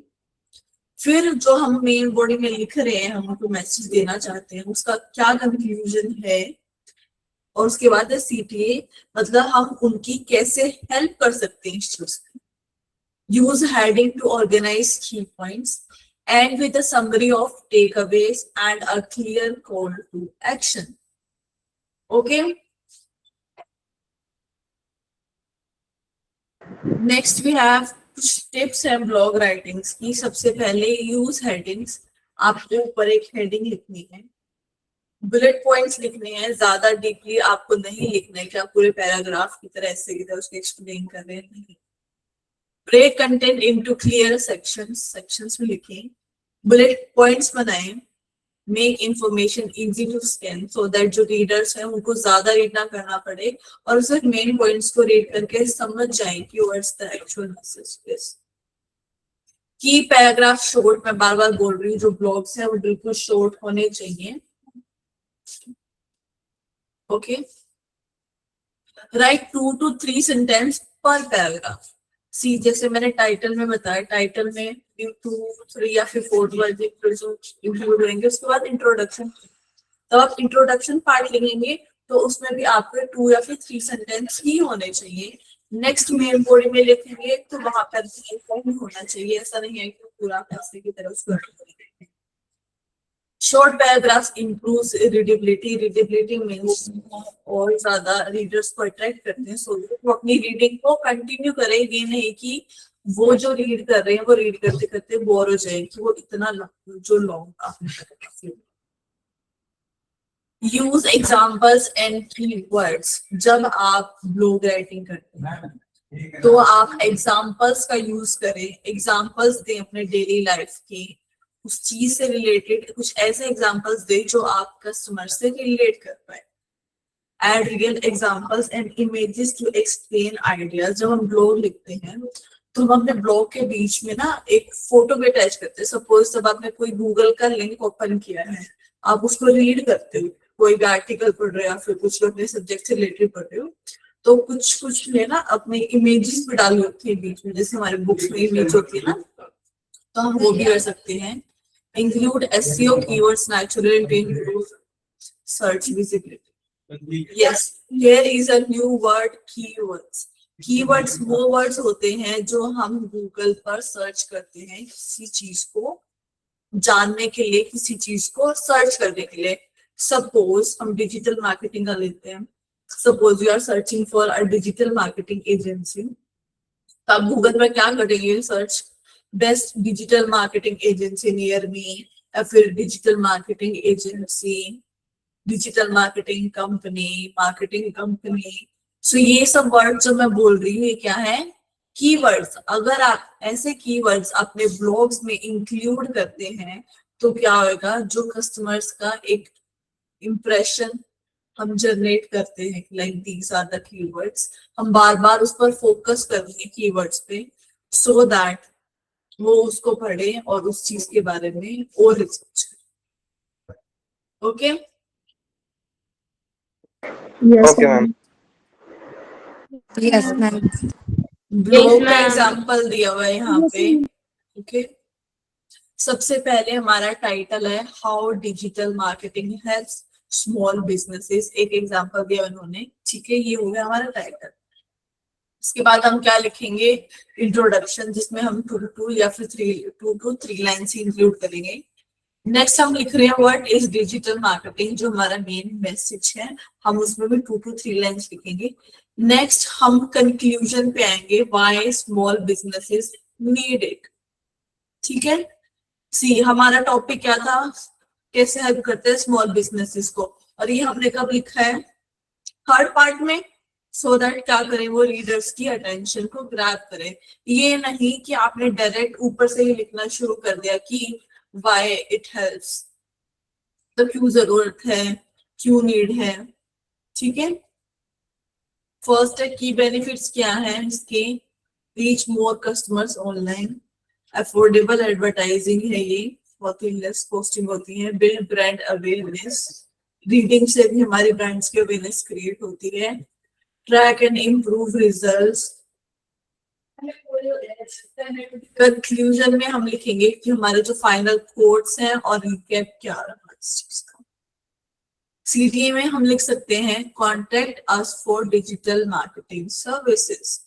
फिर जो हम मेन बॉडी में लिख रहे हैं, हम उनको मैसेज देना चाहते हैं, उसका क्या कंक्लूजन है, और उसके बाद सीटीए, मतलब हम उनकी कैसे हेल्प कर सकते हैं इस चीज में। Use heading to organize key points and with a summary of takeaways and a clear call to action. Okay, next we have कुछ टिप्स हैं ब्लॉग राइटिंग्स की। सबसे पहले यूज हेडिंग्स। आपको ऊपर एक हेडिंग लिखनी है, बुलेट पॉइंट्स लिखने हैं, ज्यादा डीपली आपको नहीं लिखना है कि आप पूरे पैराग्राफ की तरह ऐसे इधर उसको एक्सप्लेन कर रहे हैं, नहीं। Break content into clear sections, sections में लिखें, बुलेट पॉइंट्स बनाएं, make information easy to scan so that जो रीडर्स हैं उनको ज्यादा रीड ना करना पड़े और सिर्फ मेन पॉइंट्स को रीड करके समझ जाएं कि what's the actual message is. की पैराग्राफ शॉर्ट, मैं बार बार बोल रही हूँ, जो ब्लॉग्स है वो बिल्कुल शॉर्ट होने चाहिए। ओके, राइट 2 to 3 सेंटेंस पर पैराग्राफ। सी जैसे मैंने टाइटल में बताया, टाइटल में 2, 3 या फिर 4 वर्ड इंक्लूड होंगे। उसके बाद इंट्रोडक्शन, तो आप इंट्रोडक्शन पार्ट लिखेंगे तो उसमें भी आपके 2 या फिर 3 सेंटेंस ही होने चाहिए। नेक्स्ट मेन बॉडी में लिखेंगे तो वहां पर भी होना चाहिए, ऐसा नहीं है कि पूरा पैसे की तरफ उसको। Short paragraphs improves readability, readability means और ज्यादा रीडर्स को अट्रैक्ट करते हैं, सो वो अपनी रीडिंग को कंटिन्यू करें। ये नहीं कि वो जो रीड कर रहे हैं वो रीड करते करते बोर हो जाए कि वो इतना जो long. Use examples and keywords. जब आप ब्लॉग राइटिंग करते हैं तो आप एग्जाम्पल्स का यूज करें, एग्जाम्पल्स दें अपने डेली लाइफ के, उस चीज से रिलेटेड कुछ ऐसे एग्जाम्पल्स दे जो आप कस्टमर से रिलेट कर पाए। Add real examples and images to explain ideas. जब हम ब्लॉग लिखते हैं तो हम अपने ब्लॉग के बीच में ना एक फोटो भी अटैच करते हैं। सपोज जब आपने कोई गूगल का लिंक ओपन किया है, आप उसको रीड करते हो, कोई भी आर्टिकल पढ़ रहे हो या फिर कुछ अपने सब्जेक्ट से रिलेटेड पढ़ रहे हो, तो कुछ ने ना अपने इमेजेस भी डाली होती है बीच में, जैसे हमारे बुक्स में इमेज होती है ना, तो हम वो भी कर सकते हैं। Include SEO keywords naturally to improve search visibility. Yes, here is a new word, keywords. Keywords वो words होते हैं जो हम Google पर सर्च करते हैं किसी चीज को जानने के लिए, किसी चीज को सर्च करने के लिए। सपोज हम डिजिटल मार्केटिंग का लेते हैं, suppose you are searching for a digital marketing agency, तो आप गूगल में क्या करेंगे search, best digital marketing agency near me, या फिर digital marketing agency, digital marketing company. So ये सब वर्ड जो मैं बोल रही हूँ ये क्या है, कीवर्ड्स। अगर आप ऐसे कीवर्ड्स अपने ब्लॉग्स में इंक्लूड करते हैं तो क्या होगा, जो कस्टमर्स का एक इंप्रेशन हम जनरेट करते हैं, like these are the keywords, हम बार बार उस पर फोकस करेंगे कीवर्ड्स पे, सो दैट वो उसको पढ़े और उस चीज के बारे में और रिसर्च करें। Okay, Yes, Okay, ma'am. Yes, ma'am. Blog का एग्जांपल दिया हुआ है यहाँ पे। ओके, सबसे पहले हमारा टाइटल है how digital marketing helps small businesses, एक एग्जांपल दिया उन्होंने, ठीक है, ये हो गया हमारा टाइटल। इसके बाद हम क्या लिखेंगे, इंट्रोडक्शन, जिसमें हम 2 या फिर 2 to 3 लाइन्स इंक्लूड करेंगे। नेक्स्ट हम लिख रहे हैं व्हाट इज डिजिटल मार्केटिंग, जो हमारा मेन मैसेज है, हम उसमें भी 2 to 3 लाइन्स लिखेंगे। नेक्स्ट हम कंक्लूजन पे आएंगे, why small businesses need it, ठीक है। सी हमारा टॉपिक क्या था, कैसे हेल्प करते हैं स्मॉल बिजनेसेस को, और ये हमने कब लिखा है, थर्ड पार्ट में, सो दैट क्या करें वो रीडर्स की अटेंशन को ग्रैब करें। ये नहीं कि आपने डायरेक्ट ऊपर से ही लिखना शुरू कर दिया कि व्हाई इट हेल्प्स, तो क्यों जरूरत है, क्यों नीड है। ठीक है, फर्स्ट है की बेनिफिट्स क्या है इसके, reach more customers online, affordable advertising है ये, बहुत ही लेस कॉस्टिंग होती है, बिल्ड ब्रांड अवेयरनेस, रीडिंग से भी हमारी ब्रांड्स की अवेयरनेस क्रिएट होती है, track and improve results. Conclusion में हम लिखेंगे कि हमारे जो फाइनल कोट्स हैं और रिकैप क्या रहा इस चीज का। सीटीए में हम लिख सकते हैं contact us for digital marketing services.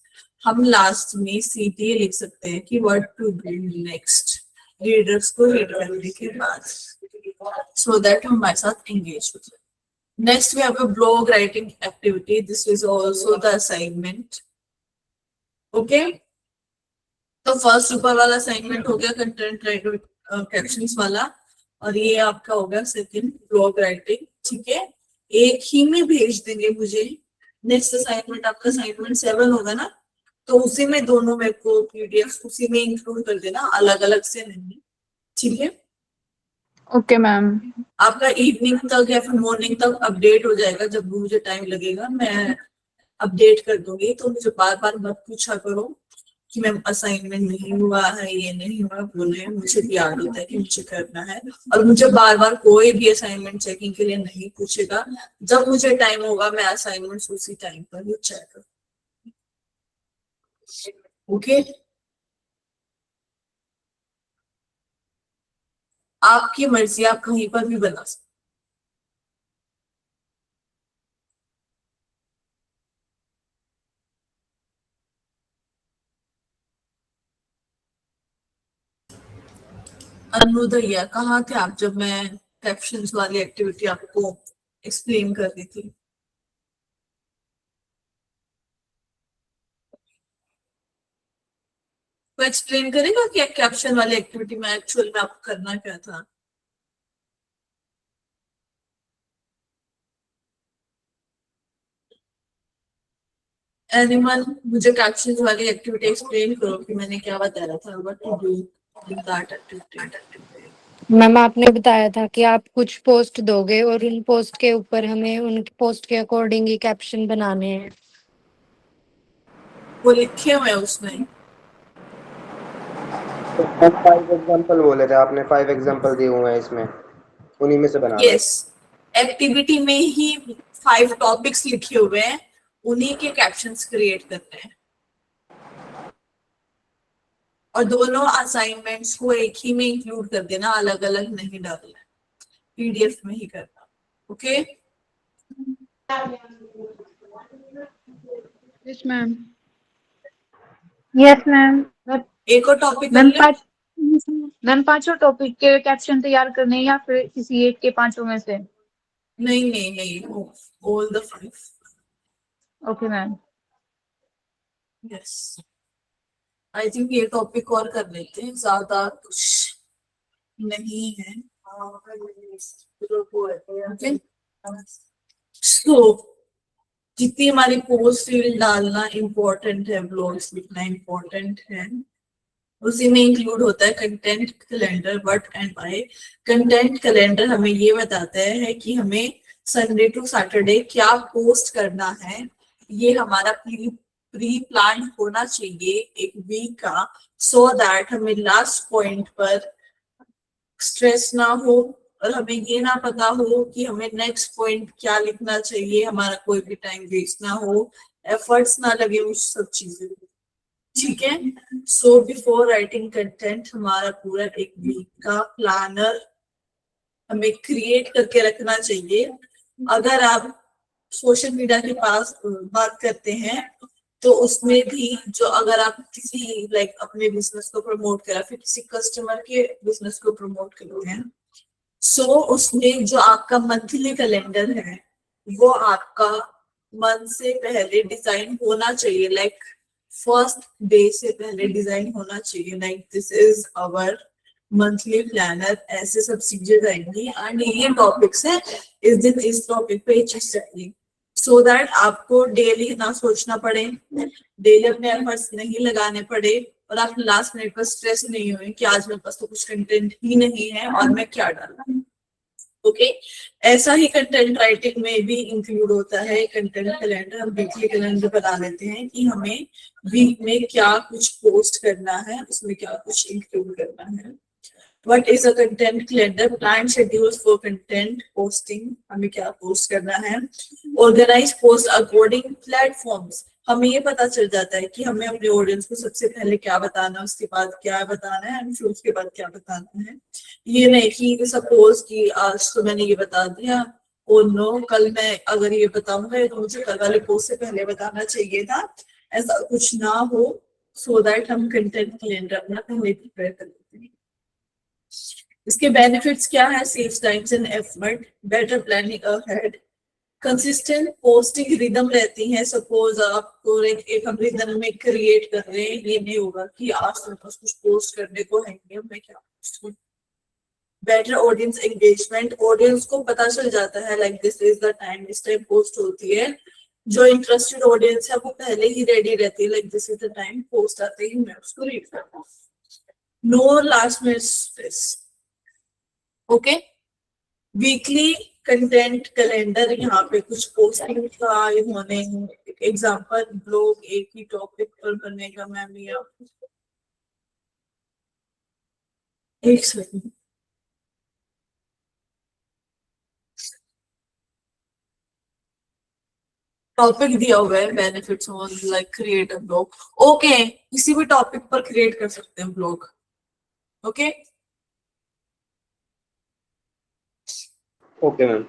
हम लास्ट में सीटीए लिख सकते हैं कि what to do next, readers को रीड करने के बाद, सो दैट हमारे साथ एंगेज हो जाए। Next, we have a blog writing activity. This is also the assignment. Okay. तो फर्स्ट ऊपर वाला असाइनमेंट हो गया कंटेंट राइटिंग कैप्शंस वाला, और ये आपका होगा सेकंड ब्लॉग राइटिंग। ठीक है, एक ही में भेज देंगे मुझे। नेक्स्ट असाइनमेंट आपका असाइनमेंट 7 होगा ना, तो उसी में दोनों मेरे को पीडीएफ उसी में इंक्लूड कर देना, अलग अलग से नहीं। ठीक है, ओके मैम। आपका इवनिंग तक या फिर मॉर्निंग तक अपडेट हो जाएगा, जब भी मुझे टाइम लगेगा मैं अपडेट कर दूंगी। तो मुझे बार बार मत पूछा करो कि मैम असाइनमेंट नहीं हुआ है, ये नहीं हुआ, बोले मुझे भी याद होता है कि मुझे करना है, और मुझे बार बार कोई भी असाइनमेंट चेकिंग के लिए नहीं पूछेगा। जब मुझे टाइम होगा मैं असाइनमेंट उसी टाइम पर ही चेक करूँ। ओके, आपकी मर्जी, आप कहीं पर भी बना सकते। अनुदया, कहाँ थे आप जब मैं कैप्शंस वाली एक्टिविटी आपको एक्सप्लेन कर रही थी? वो एक्सप्लेन करेगा कि कैप्शन वाली एक्टिविटी में एक्चुअल में आपको करना क्या था? एनिमल, मुझे कैप्शंस वाली एक्टिविटी एक्सप्लेन करो कि मैंने क्या बताया था, what to do in that activity. Ma'am आपने बताया था कि आप कुछ पोस्ट दोगे और उन पोस्ट के ऊपर हमें उन पोस्ट के अकॉर्डिंग ही कैप्शन बनाने हैं। वो लिखे हुए हैं उसमें। तो 5 एग्जांपल बोले थे आपने, 5 एग्जांपल दिए हुए हैं इसमें, उन्हीं में से बनाना है। यस, एक्टिविटी में ही 5 टॉपिक्स लिखे हुए हैं, उन्हीं के कैप्शंस क्रिएट करने हैं, और दोनों असाइनमेंट्स को एक ही में इंक्लूड कर देना, अलग अलग नहीं डालना, पीडीएफ में ही करना। Okay, yes ma'am. Yes ma'am. एक और टॉपिक मैम कर ले। मैम पांचों टॉपिक के कैप्शन तैयार करने हैं या फिर किसी एक के पांचों में से? नहीं नहीं नहीं, all the 5। Okay ma'am. Yes, I think ये टॉपिक और कर लेते हैं, ज्यादा कुछ नहीं है। सो जितनी हमारी पोस्ट रील डालना इम्पोर्टेंट है, ब्लॉग्स लिखना इम्पोर्टेंट है, उसी में इंक्लूड होता है content calendar. What and why? Content calendar हमें ये बताता है कि हमें संडे टू सैटरडे क्या पोस्ट करना है। ये हमारा प्री प्लान होना चाहिए एक वीक का, सो दैट हमें लास्ट पॉइंट पर स्ट्रेस ना हो, और हमें ये ना पता हो कि हमें नेक्स्ट पॉइंट क्या लिखना चाहिए, हमारा कोई भी टाइम वेस्ट ना हो, एफर्ट्स ना लगे उस सब चीजें। ठीक है, सो बिफोर राइटिंग कंटेंट हमारा पूरा एक वीक का प्लानर हमें क्रिएट करके रखना चाहिए। अगर आप सोशल मीडिया के पास बात करते हैं तो उसमें भी जो अगर आप किसी लाइक अपने बिजनेस को प्रमोट करा, फिर किसी कस्टमर के बिजनेस को प्रमोट करोगे, सो उसमें जो आपका मंथली कैलेंडर है वो आपका मंथ से पहले डिजाइन होना चाहिए, लाइक फर्स्ट डे से पहले डिजाइन होना चाहिए, like this is our monthly planner, ऐसे सब चीजें रहेंगी एंड ये टॉपिक्स है, इस दिन इस टॉपिक पे ये चीज चाहिए, सो दैट आपको डेली ना सोचना पड़े, डेली अपने एफर्ट्स नहीं लगाने पड़े और आप लास्ट मिनट पर स्ट्रेस नहीं हुए कि आज मेरे पास तो कुछ कंटेंट ही नहीं है और मैं क्या डालूं। ओके ऐसा ही कंटेंट राइटिंग में भी इंक्लूड होता है कंटेंट कैलेंडर। हम वीकली कैलेंडर बना लेते हैं कि हमें वीक में क्या कुछ पोस्ट करना है, उसमें क्या कुछ इंक्लूड करना है। What is a content calendar? Plan schedules for content posting. हमें क्या पोस्ट करना है। Organize post according platforms. हमें ये पता चल जाता है कि हमें अपने ऑडियंस को सबसे पहले क्या बताना है, उसके बाद क्या बताना है, फिर उसके बाद क्या बताना है। ये नहीं कि सपोज कि आज तो मैंने ये बता दिया और नो कल मैं अगर ये बताऊंगा तो मुझे कल वाले पोस्ट से पहले बताना चाहिए था, ऐसा कुछ ना हो, सो दैट हम कंटेंट कैलेंडर अपना पहले प्रिपेयर कर लेते हैं। इसके बेनिफिट्स क्या है? Saves times and effort, better planning ahead, consistent posting rhythm रहती है। सपोज आपको एक हम रिदम में क्रिएट कर रहे हैं, ये नहीं होगा कि आज मेरे पास कुछ पोस्ट करने को है, मैं क्या पोस्ट करूं। बेटर ऑडियंस एंगेजमेंट, ऑडियंस को पता चल जाता है like this is the time, इस टाइम पोस्ट होती है। जो इंटरेस्टेड ऑडियंस है वो पहले ही रेडी रहती है like this is the time, post आते ही मैं उसको रीड करता हूँ। No last minute stress. Okay weekly content calendar, यहाँ पे कुछ पोस्टिंग का होने, एग्जांपल ब्लॉग एक ही टॉपिक पर बनेगा मैम, या एक सेकंड, टॉपिक दिया हुआ है benefits on like create a blog. Okay किसी भी टॉपिक पर क्रिएट कर सकते हैं blog. Okay okay ma'am.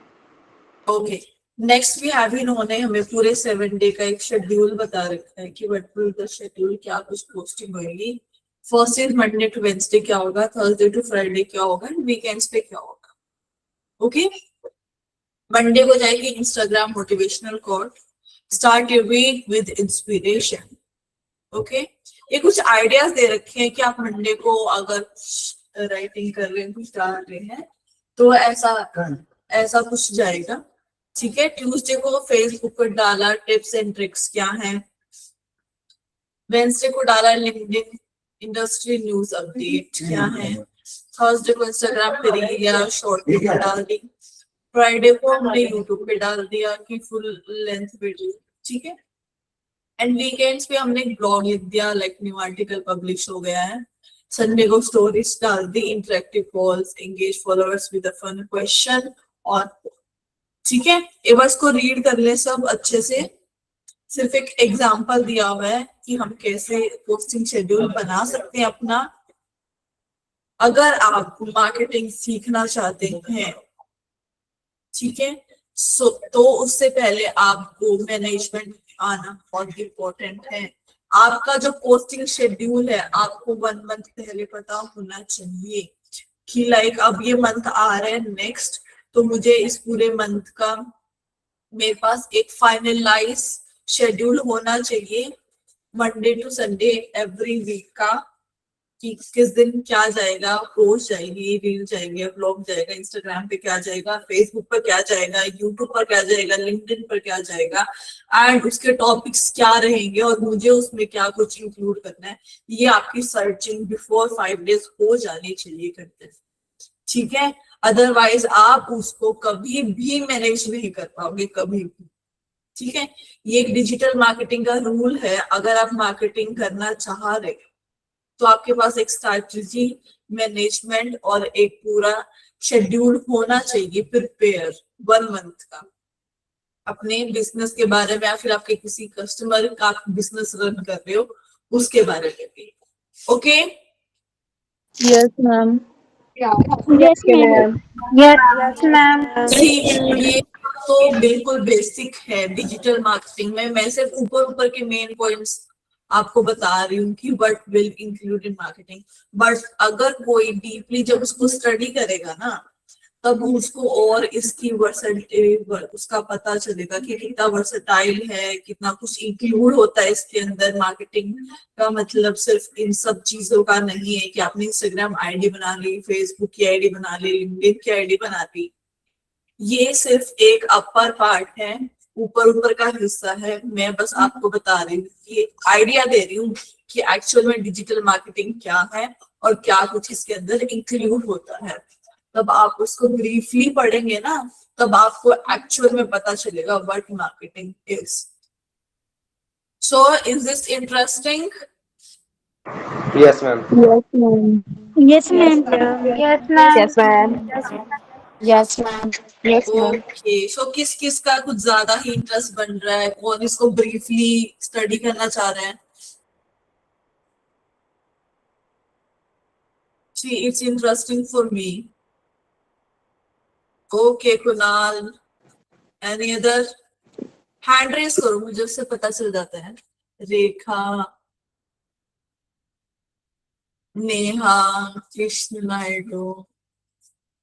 Okay next भी हैव इन्होंने हमें पूरे 7 डे का एक शेड्यूल बता रखा है कि व्हाट विल द शेड्यूल, क्या कुछ पोस्टिंग होगी। First is Monday to Wednesday क्या होगा, थर्सडे टू फ्राइडे क्या होगा, वीकेंड्स पे क्या होगा। ओके मंडे को जाएगी Instagram motivational quote, start your week with inspiration. Okay ये कुछ आइडियाज दे रखे हैं कि आप मंडे को अगर राइटिंग कर रहे हैं, कुछ डाल रहे हैं तो ऐसा कुछ जाएगा। ठीक है ट्यूसडे को फेसबुक पर डाला टिप्स एंड ट्रिक्स क्या है, वेडनेसडे को डाला लिंक्डइन इंडस्ट्री न्यूज अपडेट क्या है, थर्सडे को इंस्टाग्राम पे रील या शॉर्ट वीडियो डाल दी, फ्राइडे को हमने यूट्यूब पे डाल दिया कि फुल लेंथ वीडियो। ठीक है एंड वीकेंड्स पे हमने ब्लॉग लिख दिया लाइक न्यू आर्टिकल पब्लिश हो गया है, संडे को स्टोरीज डाल दी, interactive calls, engage followers with a fun question और ठीक है एक बार इसको रीड कर ले सब अच्छे से। सिर्फ एक एग्जांपल दिया हुआ है कि हम कैसे पोस्टिंग शेड्यूल बना सकते हैं अपना। अगर आप मार्केटिंग सीखना चाहते हैं ठीक है तो उससे पहले आपको मैनेजमेंट आना बहुत इंपॉर्टेंट है। आपका जो पोस्टिंग शेड्यूल है आपको 1 मंथ पहले पता होना चाहिए कि लाइक अब ये मंथ आ रहा है नेक्स्ट, तो मुझे इस पूरे मंथ का मेरे पास एक फाइनलाइज शेड्यूल होना चाहिए Monday to Sunday every week का, कि किस दिन क्या जाएगा, पोस्ट जाएगी, रील जाएंगे, ब्लॉग जाएगा, इंस्टाग्राम पे क्या जाएगा, फेसबुक पर क्या जाएगा, यूट्यूब पर क्या जाएगा, लिंक्डइन पर क्या जाएगा एंड उसके टॉपिक्स क्या रहेंगे और मुझे उसमें क्या कुछ इंक्लूड करना है। ये आपकी सर्चिंग बिफोर 5 डेज हो जानी चाहिए करते। ठीक है अदरवाइज आप उसको कभी भी मैनेज नहीं कर पाओगे कभी भी। ठीक है ये एक डिजिटल मार्केटिंग का रूल है, अगर आप मार्केटिंग करना चाह रहे तो आपके पास एक स्ट्रैटेजी, मैनेजमेंट और एक पूरा शेड्यूल होना चाहिए प्रिपेयर 1 मंथ का अपने बिजनेस के बारे में या फिर आपके किसी कस्टमर का आप बिजनेस रन कर रहे हो उसके बारे में भी। Okay yes ma'am. Yes ma'am. Yes ma'am. ये तो बिल्कुल बेसिक है डिजिटल मार्केटिंग में। मैं सिर्फ ऊपर के मेन पॉइंट्स आपको बता रही हूँ कि what will include in marketing, but अगर कोई डीपली जब उसको स्टडी करेगा ना तब उसको और इसकी वर्सेटिलिटी उसका पता चलेगा कि कितना वर्सेटाइल है, कितना कुछ इंक्लूड होता है इसके अंदर। मार्केटिंग का मतलब सिर्फ इन सब चीजों का नहीं है कि आपने इंस्टाग्राम आईडी बना ली, फेसबुक की आईडी बना ली, लिंक्डइन की आईडी बना ली। ये सिर्फ एक अपर पार्ट है, ऊपर ऊपर का हिस्सा है। मैं बस आपको बता रही हूँ कि आइडिया दे रही हूँ कि एक्चुअल में डिजिटल मार्केटिंग क्या है और क्या कुछ इसके अंदर इंक्लूड होता है। तब आप उसको ब्रीफली पढ़ेंगे ना, तब आपको एक्चुअल में पता चलेगा what marketing is. So is this interesting? Yes ma'am. Yes ma'am. Yes ma'am. Yes, ma'am. Yes ma'am. Yes, ma'am. Okay, so किस किस का कुछ ज्यादा ही इंटरेस्ट बन रहा है, कौन इसको ब्रीफली स्टडी करना चाह रहे हैं? See, it's interesting for me. Okay, Kunal. Any other? Hand raise करो, मुझे उससे पता चल जाता है। Rekha, Neha, Krishna Naidu.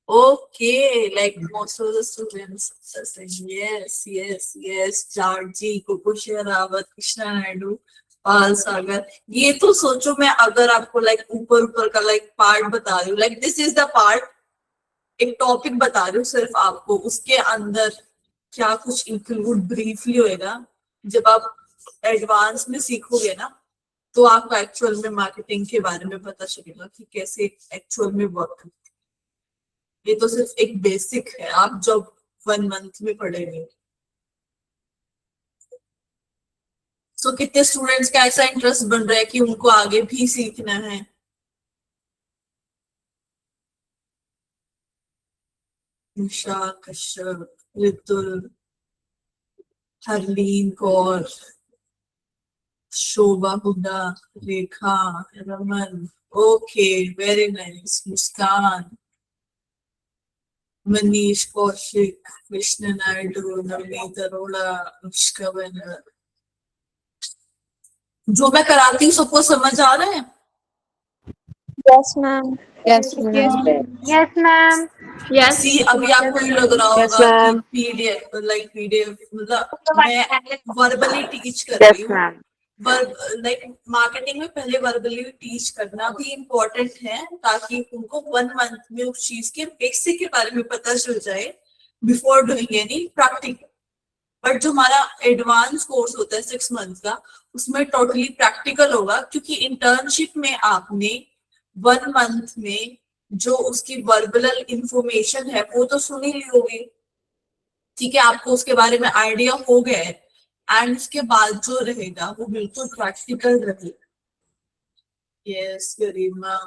Okay, like most of the students are saying yes, yes, yes. Georgie, Coco Sherawat, Krishna Naidu, Pal Sagar. ये तो सोचो, मैं अगर आपको लाइक ऊपर ऊपर का लाइक पार्ट बता रही हूँ, like this is the part, एक टॉपिक बता रही हूँ सिर्फ आपको, उसके अंदर क्या कुछ इंक्लूड ब्रीफली होएगा। जब आप एडवांस में सीखोगे ना, तो आपको एक्चुअल में मार्केटिंग के बारे में पता चलेगा कि कैसे एक्चुअल में वर्क करती है। ये तो सिर्फ एक बेसिक है, आप जब 1 मंथ में पढ़ेंगे। सो कितने स्टूडेंट्स का ऐसा इंटरेस्ट बन रहा है कि उनको आगे भी सीखना है? Nisha Kashyap, Ritul, Harleen Kaur, Shobha Hooda, Rekha, Raman. Okay, very nice. Muskan, Manish Kaushik, Krishna Naidu, Navneet Arora, Anushka Banar. जो मैं कराती हूँ सबको समझ आ रहा है? Yes ma'am. Yes ma'am. Yes ma'am. Yes. See, अभी आपको ये लग रहा Yes, होगा कि ma'am. पीडीएफ मतलब मैं वर्बली टीच कर Yes, रही हूँ। ma'am. लाइक मार्केटिंग में पहले वर्बली टीच करना भी इम्पोर्टेंट है, ताकि उनको 1 मंथ में उस चीज के बेसिक के बारे में पता चल जाए before doing any practical. But जो हमारा एडवांस कोर्स होता है 6 मंथ का, उसमें टोटली प्रैक्टिकल होगा, क्योंकि इंटर्नशिप में आपने 1 मंथ में जो उसकी वर्बल इंफॉर्मेशन है वो तो सुन ही ली होगी, ठीक है, आपको उसके बारे में आइडिया हो गया है, एंड उसके बाद जो रहेगा वो बिल्कुल प्रैक्टिकल रहेगा। यस गरिमा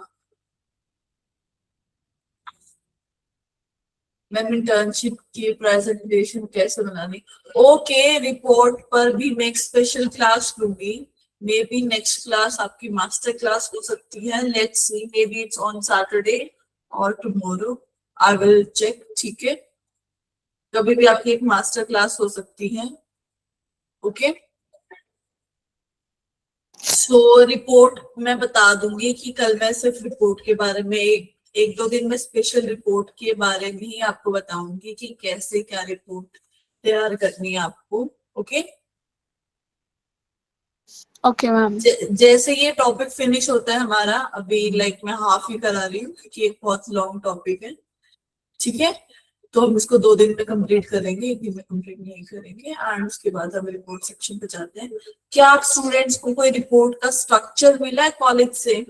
मैम, इंटर्नशिप की प्रेजेंटेशन कैसे बनानी? ओके, रिपोर्ट पर भी मैं एक स्पेशल क्लास लूंगी। मे बी नेक्स्ट क्लास आपकी मास्टर क्लास हो सकती है। Let's see, may be it's on Saturday और टुमारो, आई विल चेक। ठीक है, कभी भी आपकी एक मास्टर क्लास हो सकती है। ओके, सो रिपोर्ट मैं बता दूंगी कि कल मैं सिर्फ रिपोर्ट के बारे में एक 2 दिन में स्पेशल रिपोर्ट के बारे में ही आपको बताऊंगी कि कैसे क्या रिपोर्ट तैयार करनी है आपको। Okay, okay ma'am. जैसे ये टॉपिक फिनिश होता है हमारा, अभी लाइक मैं हाफ ही करा रही हूँ क्योंकि एक बहुत लॉन्ग टॉपिक है। ठीक है, तो हम इसको 2 दिन में कंप्लीट करेंगे, 1 दिन में कंप्लीट नहीं करेंगे, एंड उसके बाद हम रिपोर्ट सेक्शन पे जाते हैं। क्या आप स्टूडेंट्स को कोई रिपोर्ट का स्ट्रक्चर मिला है कॉलेज से?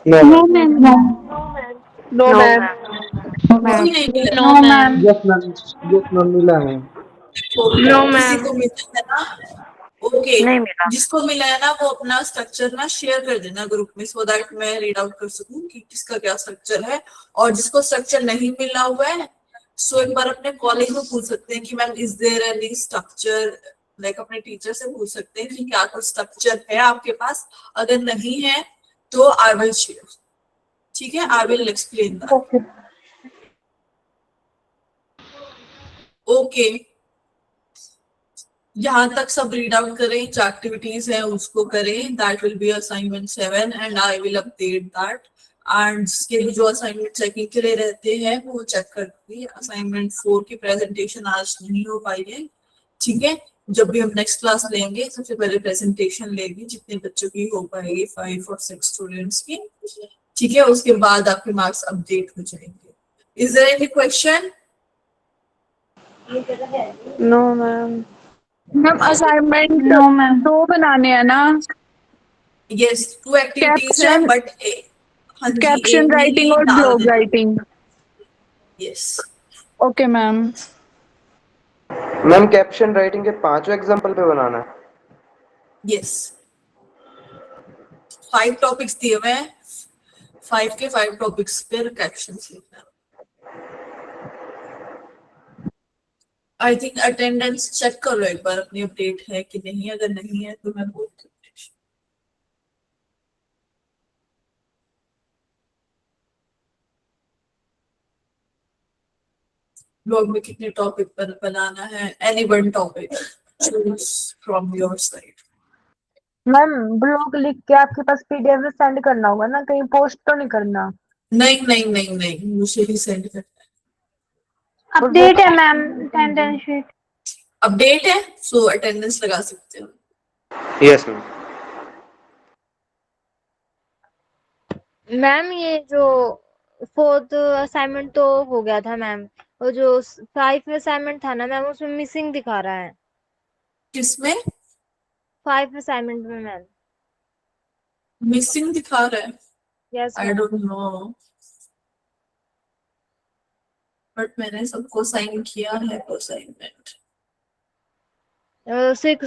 No no ma'am. Ma'am. No, ma'am. कोई नहीं मिला? No ma'am. यस मैम, मिला है। No, किसी ma'am. को मिला है ना? ओके, नहीं मिला। जिसको मिला है ना वो अपना स्ट्रक्चर ना शेयर कर देना ग्रुप में, सो दैट मैं रीड आउट कर सकूं कि किसका क्या स्ट्रक्चर है। और जिसको स्ट्रक्चर नहीं मिला हुआ है, सो एक बार अपने कॉलेज में पूछ सकते हैं कि ma'am is there any structure, like अपने टीचर से पूछ सकते हैं कि क्या कुछ स्ट्रक्चर है आपके पास। अगर नहीं है तो आई विल शेयर। ठीक है, I will explain that. Okay, यहाँ तक सब रीड आउट करें, जो एक्टिविटीज है उसको करें। That will be assignment 7 and I will update that and जिसके भी जो असाइनमेंट चेकिंग के लिए रहते हैं वो चेक करती है। असाइनमेंट 4 की प्रेजेंटेशन आज नहीं हो पाई है, ठीक है। जब भी हम नेक्स्ट क्लास लेंगे सबसे पहले प्रेजेंटेशन लेंगे जितने बच्चों की हो पाएगी 5 और 6 स्टूडेंट्स की, ठीक है। उसके बाद आपके मार्क्स अपडेट हो जाएंगे। Is there any question? No ma'am. Ma'am assignment no ma'am. 2 बनाने हैं ना? यस, 2 एक्टिविटीज है कैप्शन बट हाँ जी, कैप्शन एक में राइटिंग ही और डाल ब्लॉग देना। Writing. Yes okay ma'am. Ma'am caption writing के 5 एग्जांपल पे बनाना है। यस, 5 टॉपिक्स दिए हुए हैं, 5 के 5 टॉपिक्स पे कैप्शंस लिखना है। आई थिंक अटेंडेंस चेक करो एक बार अपनी अपडेट है कि नहीं, अगर नहीं है तो मैं बोलती हूँ। ब्लॉग में कितने टॉपिक पर बनाना है? Any one topic choose from your side. Ma'am blog लिख के आपके पास पीडीएफ में सेंड करना होगा ना, कहीं पोस्ट तो नहीं करना? नहीं नहीं नहीं नहीं, मुझे ही सेंड कर। अपडेट है मैम अटेंडेंस शीट। अपडेट है सो अटेंडेंस लगा सकते हो। Yes ma'am. मैम ये जो 4th असाइनमेंट तो हो गया था मैम, और जो 5 असाइनमेंट था ना मैम उसमें मिसिंग दिखा रहा है। किसमें 5 असाइनमेंट में मैम। मिसिंग दिखा रहा है? Yes I ma'am. Don't know, but मैंने सबको साइन किया है असाइनमेंट। 6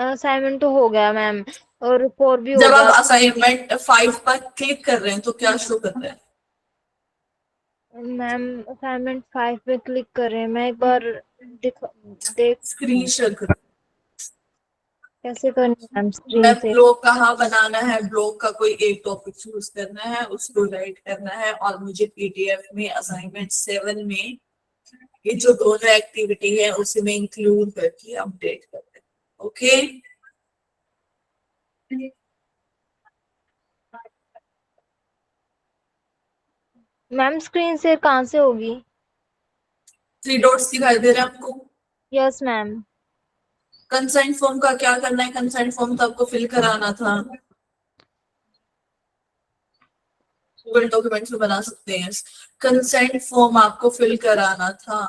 असाइनमेंट तो हो गया मैम, और 4 भी हो जब गया। आप असाइनमेंट 5 पर क्लिक कर रहे हैं तो क्या शो कर रहा है? मैम असाइनमेंट 5 पे क्लिक कर रहे हैं, मैं एक बार देख स्क्रीन शेयर करो। कैसे करनी है मैम स्क्रीन मैं से? ब्लॉग कहाँ बनाना है, ब्लॉग का कोई एक टॉपिक चूज करना है, उसको राइट करना है और मुझे पीडीएफ में असाइनमेंट 7 में ये जो दोनों एक्टिविटी है उसी में इंक्लूड करके अपडेट करना है। ओके मैम स्क्रीन शेयर कहाँ से होगी? 3 डॉट्स दिखाई दे रहे हैं आपको? Yes ma'am. कंसेंट फॉर्म का क्या करना है? कंसेंट फॉर्म तो आपको फिल कराना था, गूगल डॉक्यूमेंट्स में बना सकते हैं। कंसेंट फॉर्म आपको फिल कराना था।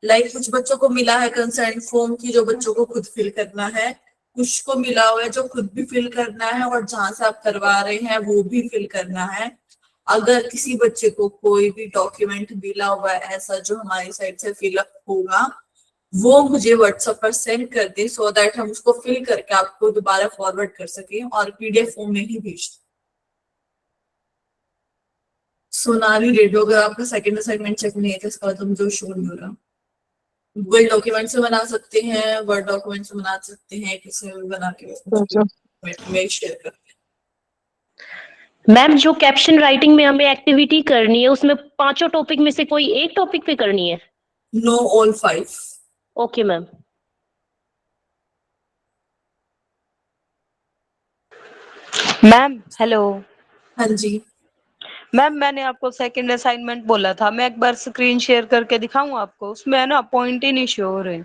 कुछ बच्चों को मिला है कंसेंट फॉर्म की जो बच्चों को खुद फिल करना है, कुछ को मिला हुआ है जो खुद भी फिल करना है और जहां से आप करवा रहे हैं वो भी फिल करना है। अगर किसी बच्चे को कोई भी डॉक्यूमेंट मिला हुआ है ऐसा जो हमारी साइड से फिलअप होगा, वो मुझे व्हाट्सएप पर सेंड कर दे सो दैट हम उसको फिल करके आपको दोबारा फॉरवर्ड कर सके और पीडीएफ फॉर्म में ही भेज दें। सोनाली रेडियो, अगर आपका सेकंड असाइनमेंट चेक नहीं है तो इसका मतलब मुझे शो नहीं हो रहा। गूगल डॉक्यूमेंट से बना सकते हैं, वर्ड डॉक्यूमेंट से बना सकते हैं, किसी में भी बना के में शेयर कर। मैम जो कैप्शन राइटिंग में हमें एक्टिविटी करनी है उसमें 5 टॉपिक में से कोई एक टॉपिक पे करनी है? No, all 5। Okay ma'am. Ma'am hello. हाँ जी, मैम मैंने आपको सेकंड असाइनमेंट बोला था, मैं एक बार स्क्रीन शेयर करके दिखाऊं आपको? उसमें है ना पॉइंट ही नहीं शो हो रहे।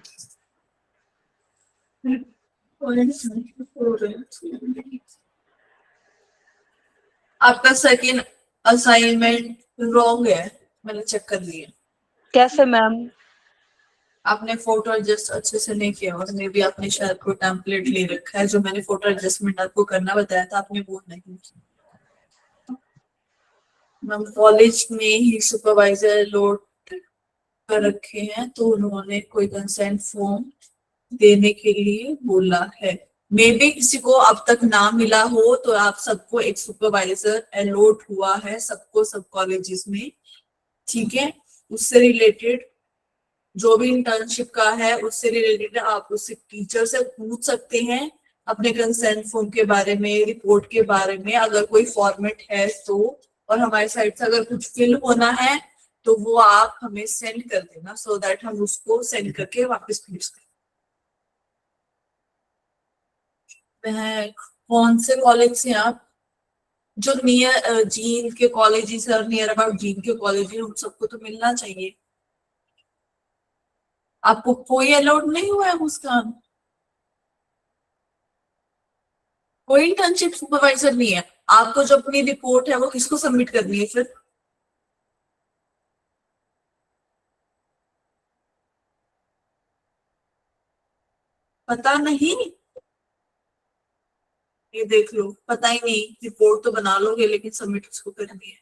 आपका सेकंड असाइनमेंट रॉन्ग है, मैंने चेक कर लिया। कैसे मैम? आपने फोटो एडजस्ट अच्छे से नहीं किया और मे भी आपने शायद कोई टेम्पलेट ले रखा है, जो मैंने फोटो एडजस्टमेंट आपको करना बताया था आपने वो नहीं किया। मैम कॉलेज में ही सुपरवाइजर लोड कर रखे हैं तो उन्होंने कोई कंसेंट फॉर्म देने के लिए बोला है। मे बी किसी को अब तक ना मिला हो तो आप सबको एक सुपरवाइजर अलॉट हुआ है, सबको सब कॉलेजेस में, ठीक है। उससे रिलेटेड जो भी इंटर्नशिप का है उससे रिलेटेड आप उससे टीचर से पूछ सकते हैं अपने कंसेंट फॉर्म के बारे में, रिपोर्ट के बारे में, अगर कोई फॉर्मेट है तो। और हमारी साइड से अगर कुछ फिल होना है तो वो आप हमें सेंड कर देना सो दैट हम उसको सेंड करके वापस भेज दें। कौन से कॉलेज से आप? जो नियर जीन के कॉलेजेस है और नियर अबाउट जीन के कॉलेज उन सबको तो मिलना चाहिए। आपको कोई अलाउड नहीं हुआ है मुस्कान? कोई इंटर्नशिप सुपरवाइजर नहीं है? आपको जो अपनी रिपोर्ट है वो किसको सबमिट करनी है फिर? पता नहीं? ये देख लो, पता ही नहीं। रिपोर्ट तो बना लोगे लेकिन सबमिट किसको करनी है?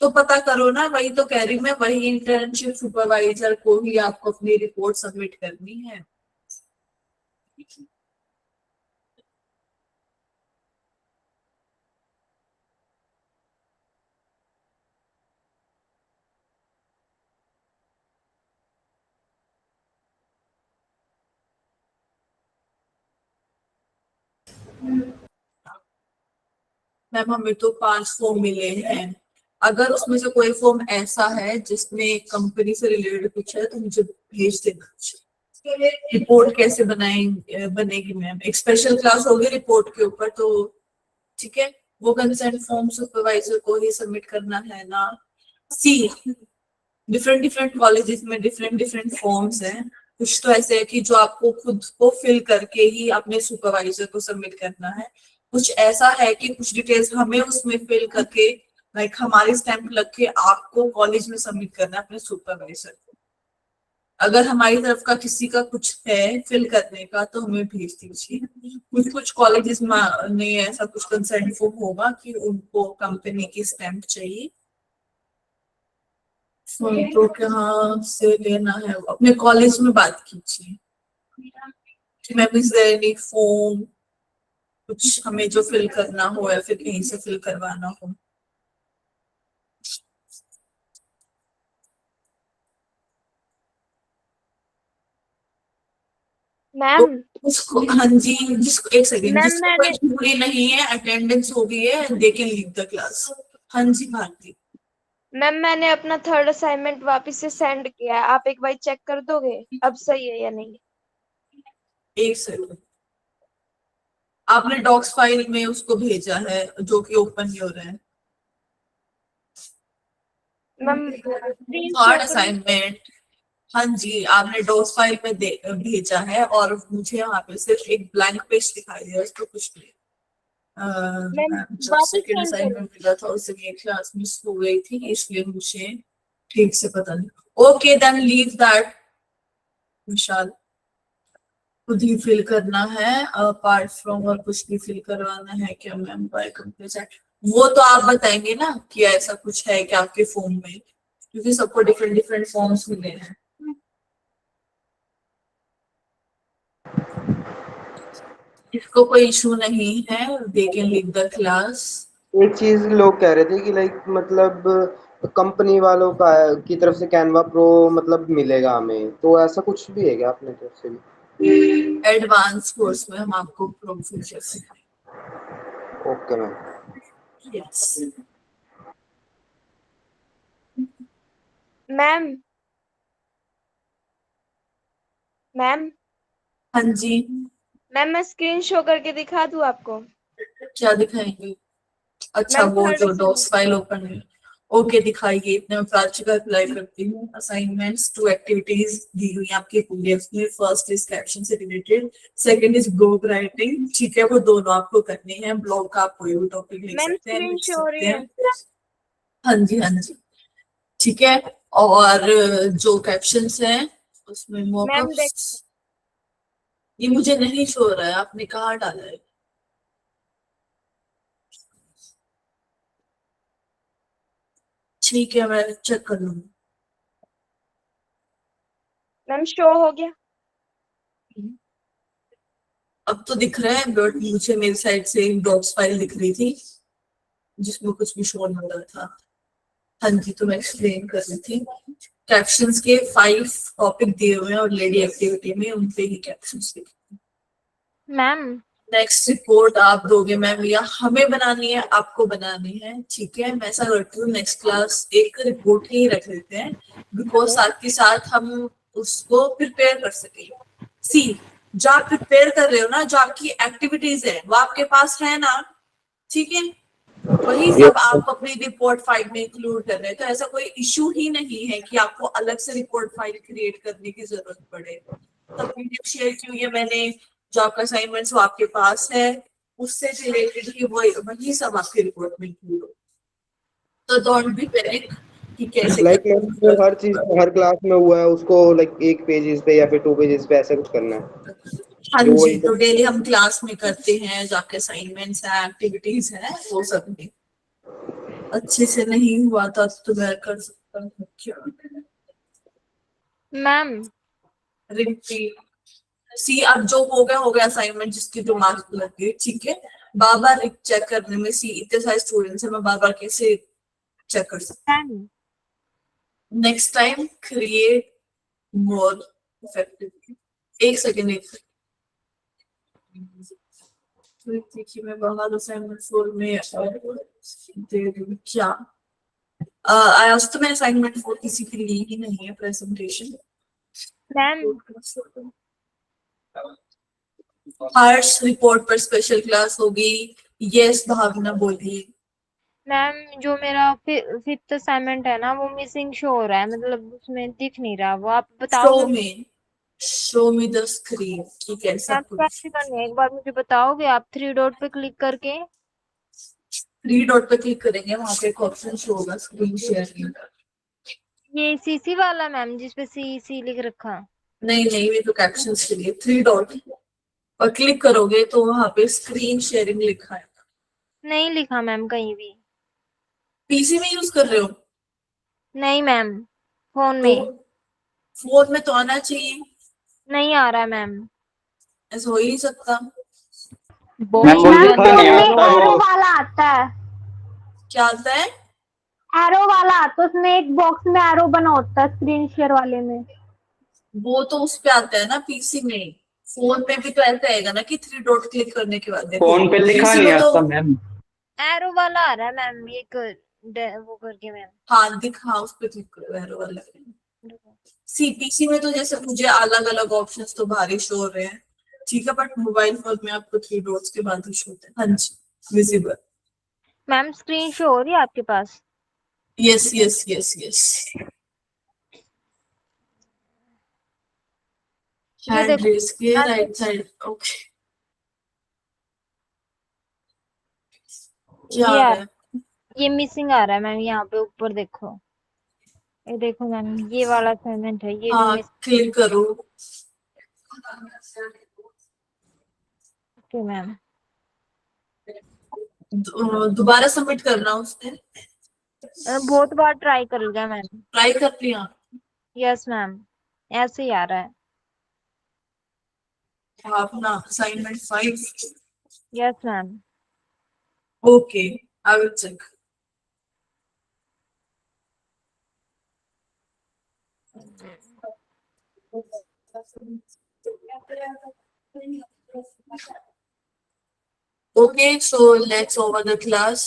तो पता करो ना, वही तो कह रही मैं, वही इंटर्नशिप सुपरवाइजर को ही आपको अपनी रिपोर्ट सबमिट करनी है। मैम हमें तो 5 फॉर्म मिले हैं। अगर उसमें से कोई फॉर्म ऐसा है जिसमें कंपनी से रिलेटेड कुछ है तो मुझे भेज देना। रिपोर्ट कैसे बनेगी मैम? एक स्पेशल क्लास होगी रिपोर्ट के ऊपर, तो ठीक है, वो कंसेंट फॉर्म सुपरवाइजर को ही सबमिट करना है ना। सी डिफरेंट डिफरेंट कॉलेजेस में डिफरेंट डिफरेंट फॉर्म्स हैं। कुछ तो ऐसे है कि जो आपको खुद को फिल करके ही अपने सुपरवाइजर को सबमिट करना है। कुछ ऐसा है कि कुछ डिटेल्स हमें उसमें फिल करके लाइक हमारी स्टैंप लग के आपको कॉलेज में सबमिट करना है अपने सुपरवाइजर को। अगर हमारी तरफ का किसी का कुछ है फिल करने का तो हमें भेज दीजिए। कुछ कुछ कॉलेजेस में ऐसा कुछ कंसेंट फॉर्म होगा कि उनको कंपनी की स्टैंप चाहिए। तो कहाँ से लेना है? अपने कॉलेज में बात कीजिए। Ma'am is there any form, कुछ हमें जो फिल करना हो या फिर कहीं से फिल करवाना हो? मैम उसको, हाँ जी, जिसको एक सेकेंड, मैम जिसको मैंने कोई छुट्टी नहीं है, अटेंडेंस हो गई है, they can leave the class. हाँ जी भारती। मैंने अपना 3rd असाइनमेंट वापस से सेंड किया है, आप एक बार चेक कर दोगे अब सही है या नहीं? एक सेकेंड, आपने डॉक्स फाइल में उसको भेजा है जो कि ओपन नहीं हो रहा है? मैम थर्ड असाइनमेंट, हाँ जी, आपने डॉक्स फाइल में भेजा है और मुझे यहाँ पे सिर्फ एक ब्लैंक पेज दिखाई दिया, उसको कुछ नहीं। मैम जब वापस सेकेंड सेंड करो। असाइनमेंट मिला था उस दिन ये क्लास मिस हो गई थी इसलिए मुझे ठीक से पता नहीं। ओके देन लीव दैट विशाल, खुद ही फिल करना है अपार्ट फ्रॉम, और कुछ भी फिल करवाना है क्या मैम बाय कंप्लीट? वो तो आप बताएंगे ना कि ऐसा कुछ है कि आपके फॉर्म में, क्योंकि सबको डिफरेंट डिफरेंट फॉर्म्स मिले हैं। इसको कोई इशू नहीं है, they can leave the class. एक चीज लोग कह रहे थे कि लाइक मतलब कंपनी वालों का की तरफ से कैनवा प्रो मतलब मिलेगा हमें, तो ऐसा कुछ भी है क्या अपने तरफ से भी? एडवांस कोर्स में हम आपको प्रो फ्यूचर सिखाएंगे। Okay ma'am. Yes ma'am ma'am हाँ जी, मैम मैं स्क्रीन शो करके दिखा दूँ आपको? क्या दिखाएंगे? अच्छा मैम वो 3rd जो डॉक्स असाइनमेंट। फाइल ओपन है, ओके दिखाइए। इतने में प्राची का अप्लाई करती हूँ। असाइनमेंट्स 2 एक्टिविटीज दी हुई है आपके पीडीएफ में। फर्स्ट इज कैप्शन से related, second is blog writing, ठीक है, वो दोनों आपको करनी है। ब्लॉग का आप कोई भी टॉपिक लिख मैम सकते हैं, स्क्रीन लिख शो हो रही सकते है। हैं। हाँ जी हाँ जी, ठीक है। और जो कैप्शंस हैं उसमें मैम मॉकअप्स, ये मुझे नहीं शो हो रहा है, आपने कहाँ डाला है? ठीक है मैं चेक कर लूंगी। मैम शो हो गया। अब तो दिख रहा है, बट मुझे मेरी साइड से डॉक्स फाइल दिख रही थी जिसमें कुछ भी शो नहीं हो रहा था। हाँ जी, तो मैं एक्सप्लेन कर रही थी। कैप्शंस के 5 टॉपिक दिए हुए हैं और लेडी एक्टिविटी में उन पे ही कैप्शंस लिखे। मैम नेक्स्ट रिपोर्ट आप दोगे मैम, या हमें बनानी है? आपको बनानी है, ठीक है। मैं ऐसा करती हूँ नेक्स्ट क्लास एक रिपोर्ट ही रख लेते हैं, बिकॉज साथ के साथ हम उसको प्रिपेयर कर सके। सी जो आप प्रिपेयर कर रहे हो ना, जो आपकी एक्टिविटीज है वो आपके पास है ना, ठीक है। वही सब आप अपनी रिपोर्ट फाइल में इंक्लूड कर रहे हैं, तो ऐसा कोई इशू ही नहीं है कि आपको अलग से रिपोर्ट फाइल क्रिएट करने की जरूरत पड़े। तो पीडीएफ शेयर की हुई है मैंने, जो आपका असाइनमेंट्स वो आपके पास है, उससे रिलेटेड ही वही सब आपकी रिपोर्ट में इंक्लूड हो। तो डोंट बी पैनिक कि कैसे लाइक मैम हर चीज हर क्लास में हुआ है उसको लाइक 1 पेजेस पे या फिर 2 पेजेस पे ऐसा कुछ करना है। हाँ जो जी, वही तो डेली हम क्लास में करते हैं, जो आपके असाइनमेंट्स हैं, एक्टिविटीज हैं, वो सब भी अच्छे से नहीं हुआ था तो मैं कर सकता हूँ क्या? मैम रिपीट सी, अब जो हो गया असाइनमेंट जिसकी जो मार्क्स लग गए, ठीक है। बार बार चेक करने में सी इतने सारे स्टूडेंट्स हैं, मैं बार बार कैसे चेक कर सकता मैम हूँ? Next time create more effectively. एक सेकेंड तो देखिए मैं बाहर असाइनमेंट 4 में दे दूं क्या? आज तो मैं असाइनमेंट 4 किसी के लिए ही नहीं है प्रेजेंटेशन। मैम हर्ष रिपोर्ट पर स्पेशल क्लास होगी। यस भावना बोलिए। मैम जो मेरा फिफ्थ असाइनमेंट है ना वो मिसिंग शो हो रहा है, मतलब उसमें दिख नहीं रहा, वो आप बताओगे? शो मी द स्क्रीन कि कैसा मैम कुछ। कैसे करनी है, एक बार मुझे बताओगे आप? 3 डॉट पे क्लिक करके 3 डॉट पे क्लिक करेंगे, वहां पे एक ऑप्शन शो होगा स्क्रीन शेयरिंग। ये सीसी वाला मैम जिसपे सी लिख रखा? नहीं नहीं, ये तो कैप्शंस के लिए 3 डॉट और क्लिक करोगे तो वहां पे स्क्रीन शेयरिंग लिखा है। नहीं लिखा मैम कहीं भी। पीसी में यूज कर रहे हो? नहीं मैम, फोन तो में फोन में तो आना चाहिए। नहीं आ रहा मैम। ऐसा हो ही नहीं सकता। मैम फोन में एरो वाला आता है, क्या आता है? एरो वाला आता है, उसमें एक बॉक्स में एरो बना होता है स्क्रीन शेयर वाले में। वो तो उस पे आता है ना पीसी में। फोन में भी तो ऐसा आएगा ना कि 3 डॉट क्लिक करने के बाद देखो, फोन पे लिखा PC नहीं में तो आता मैम। एरो वाला आ रहा है मैम, एक वो करके मैम। हाँ दिखा, उस पे क्लिक करो एरो वाला। सीपीसी में तो जैसे मुझे अलग अलग ऑप्शंस तो भारी शो हो रहे हैं, ठीक है, बट मोबाइल फोन में आपको 3 डॉट्स के बाद ही शो होते हैं। हाँ जी विजिबल। मैम स्क्रीन शो हो रही है आपके पास? Yes yes yes yes. ये हैंड देखो रेज के राइट साइड। ओके, क्या ये आ आ रहा है? ये मिसिंग आ रहा है मैम, यहाँ पे ऊपर देखो। ये देखो मैम, ये वाला असाइनमेंट है, ये जो हाँ मिस। क्लिक करो। Okay ma'am. दोबारा सबमिट करना उसने। बहुत बार ट्राई कर लिया मैम। ट्राई कर लिया? यस मैम, ऐसे ही आ रहा है। अपना assignment 5। Yes ma'am. Okay, I will check. Okay, so let's over the class.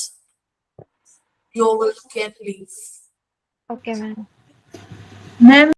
You all can leave. Okay ma'am. Ma'am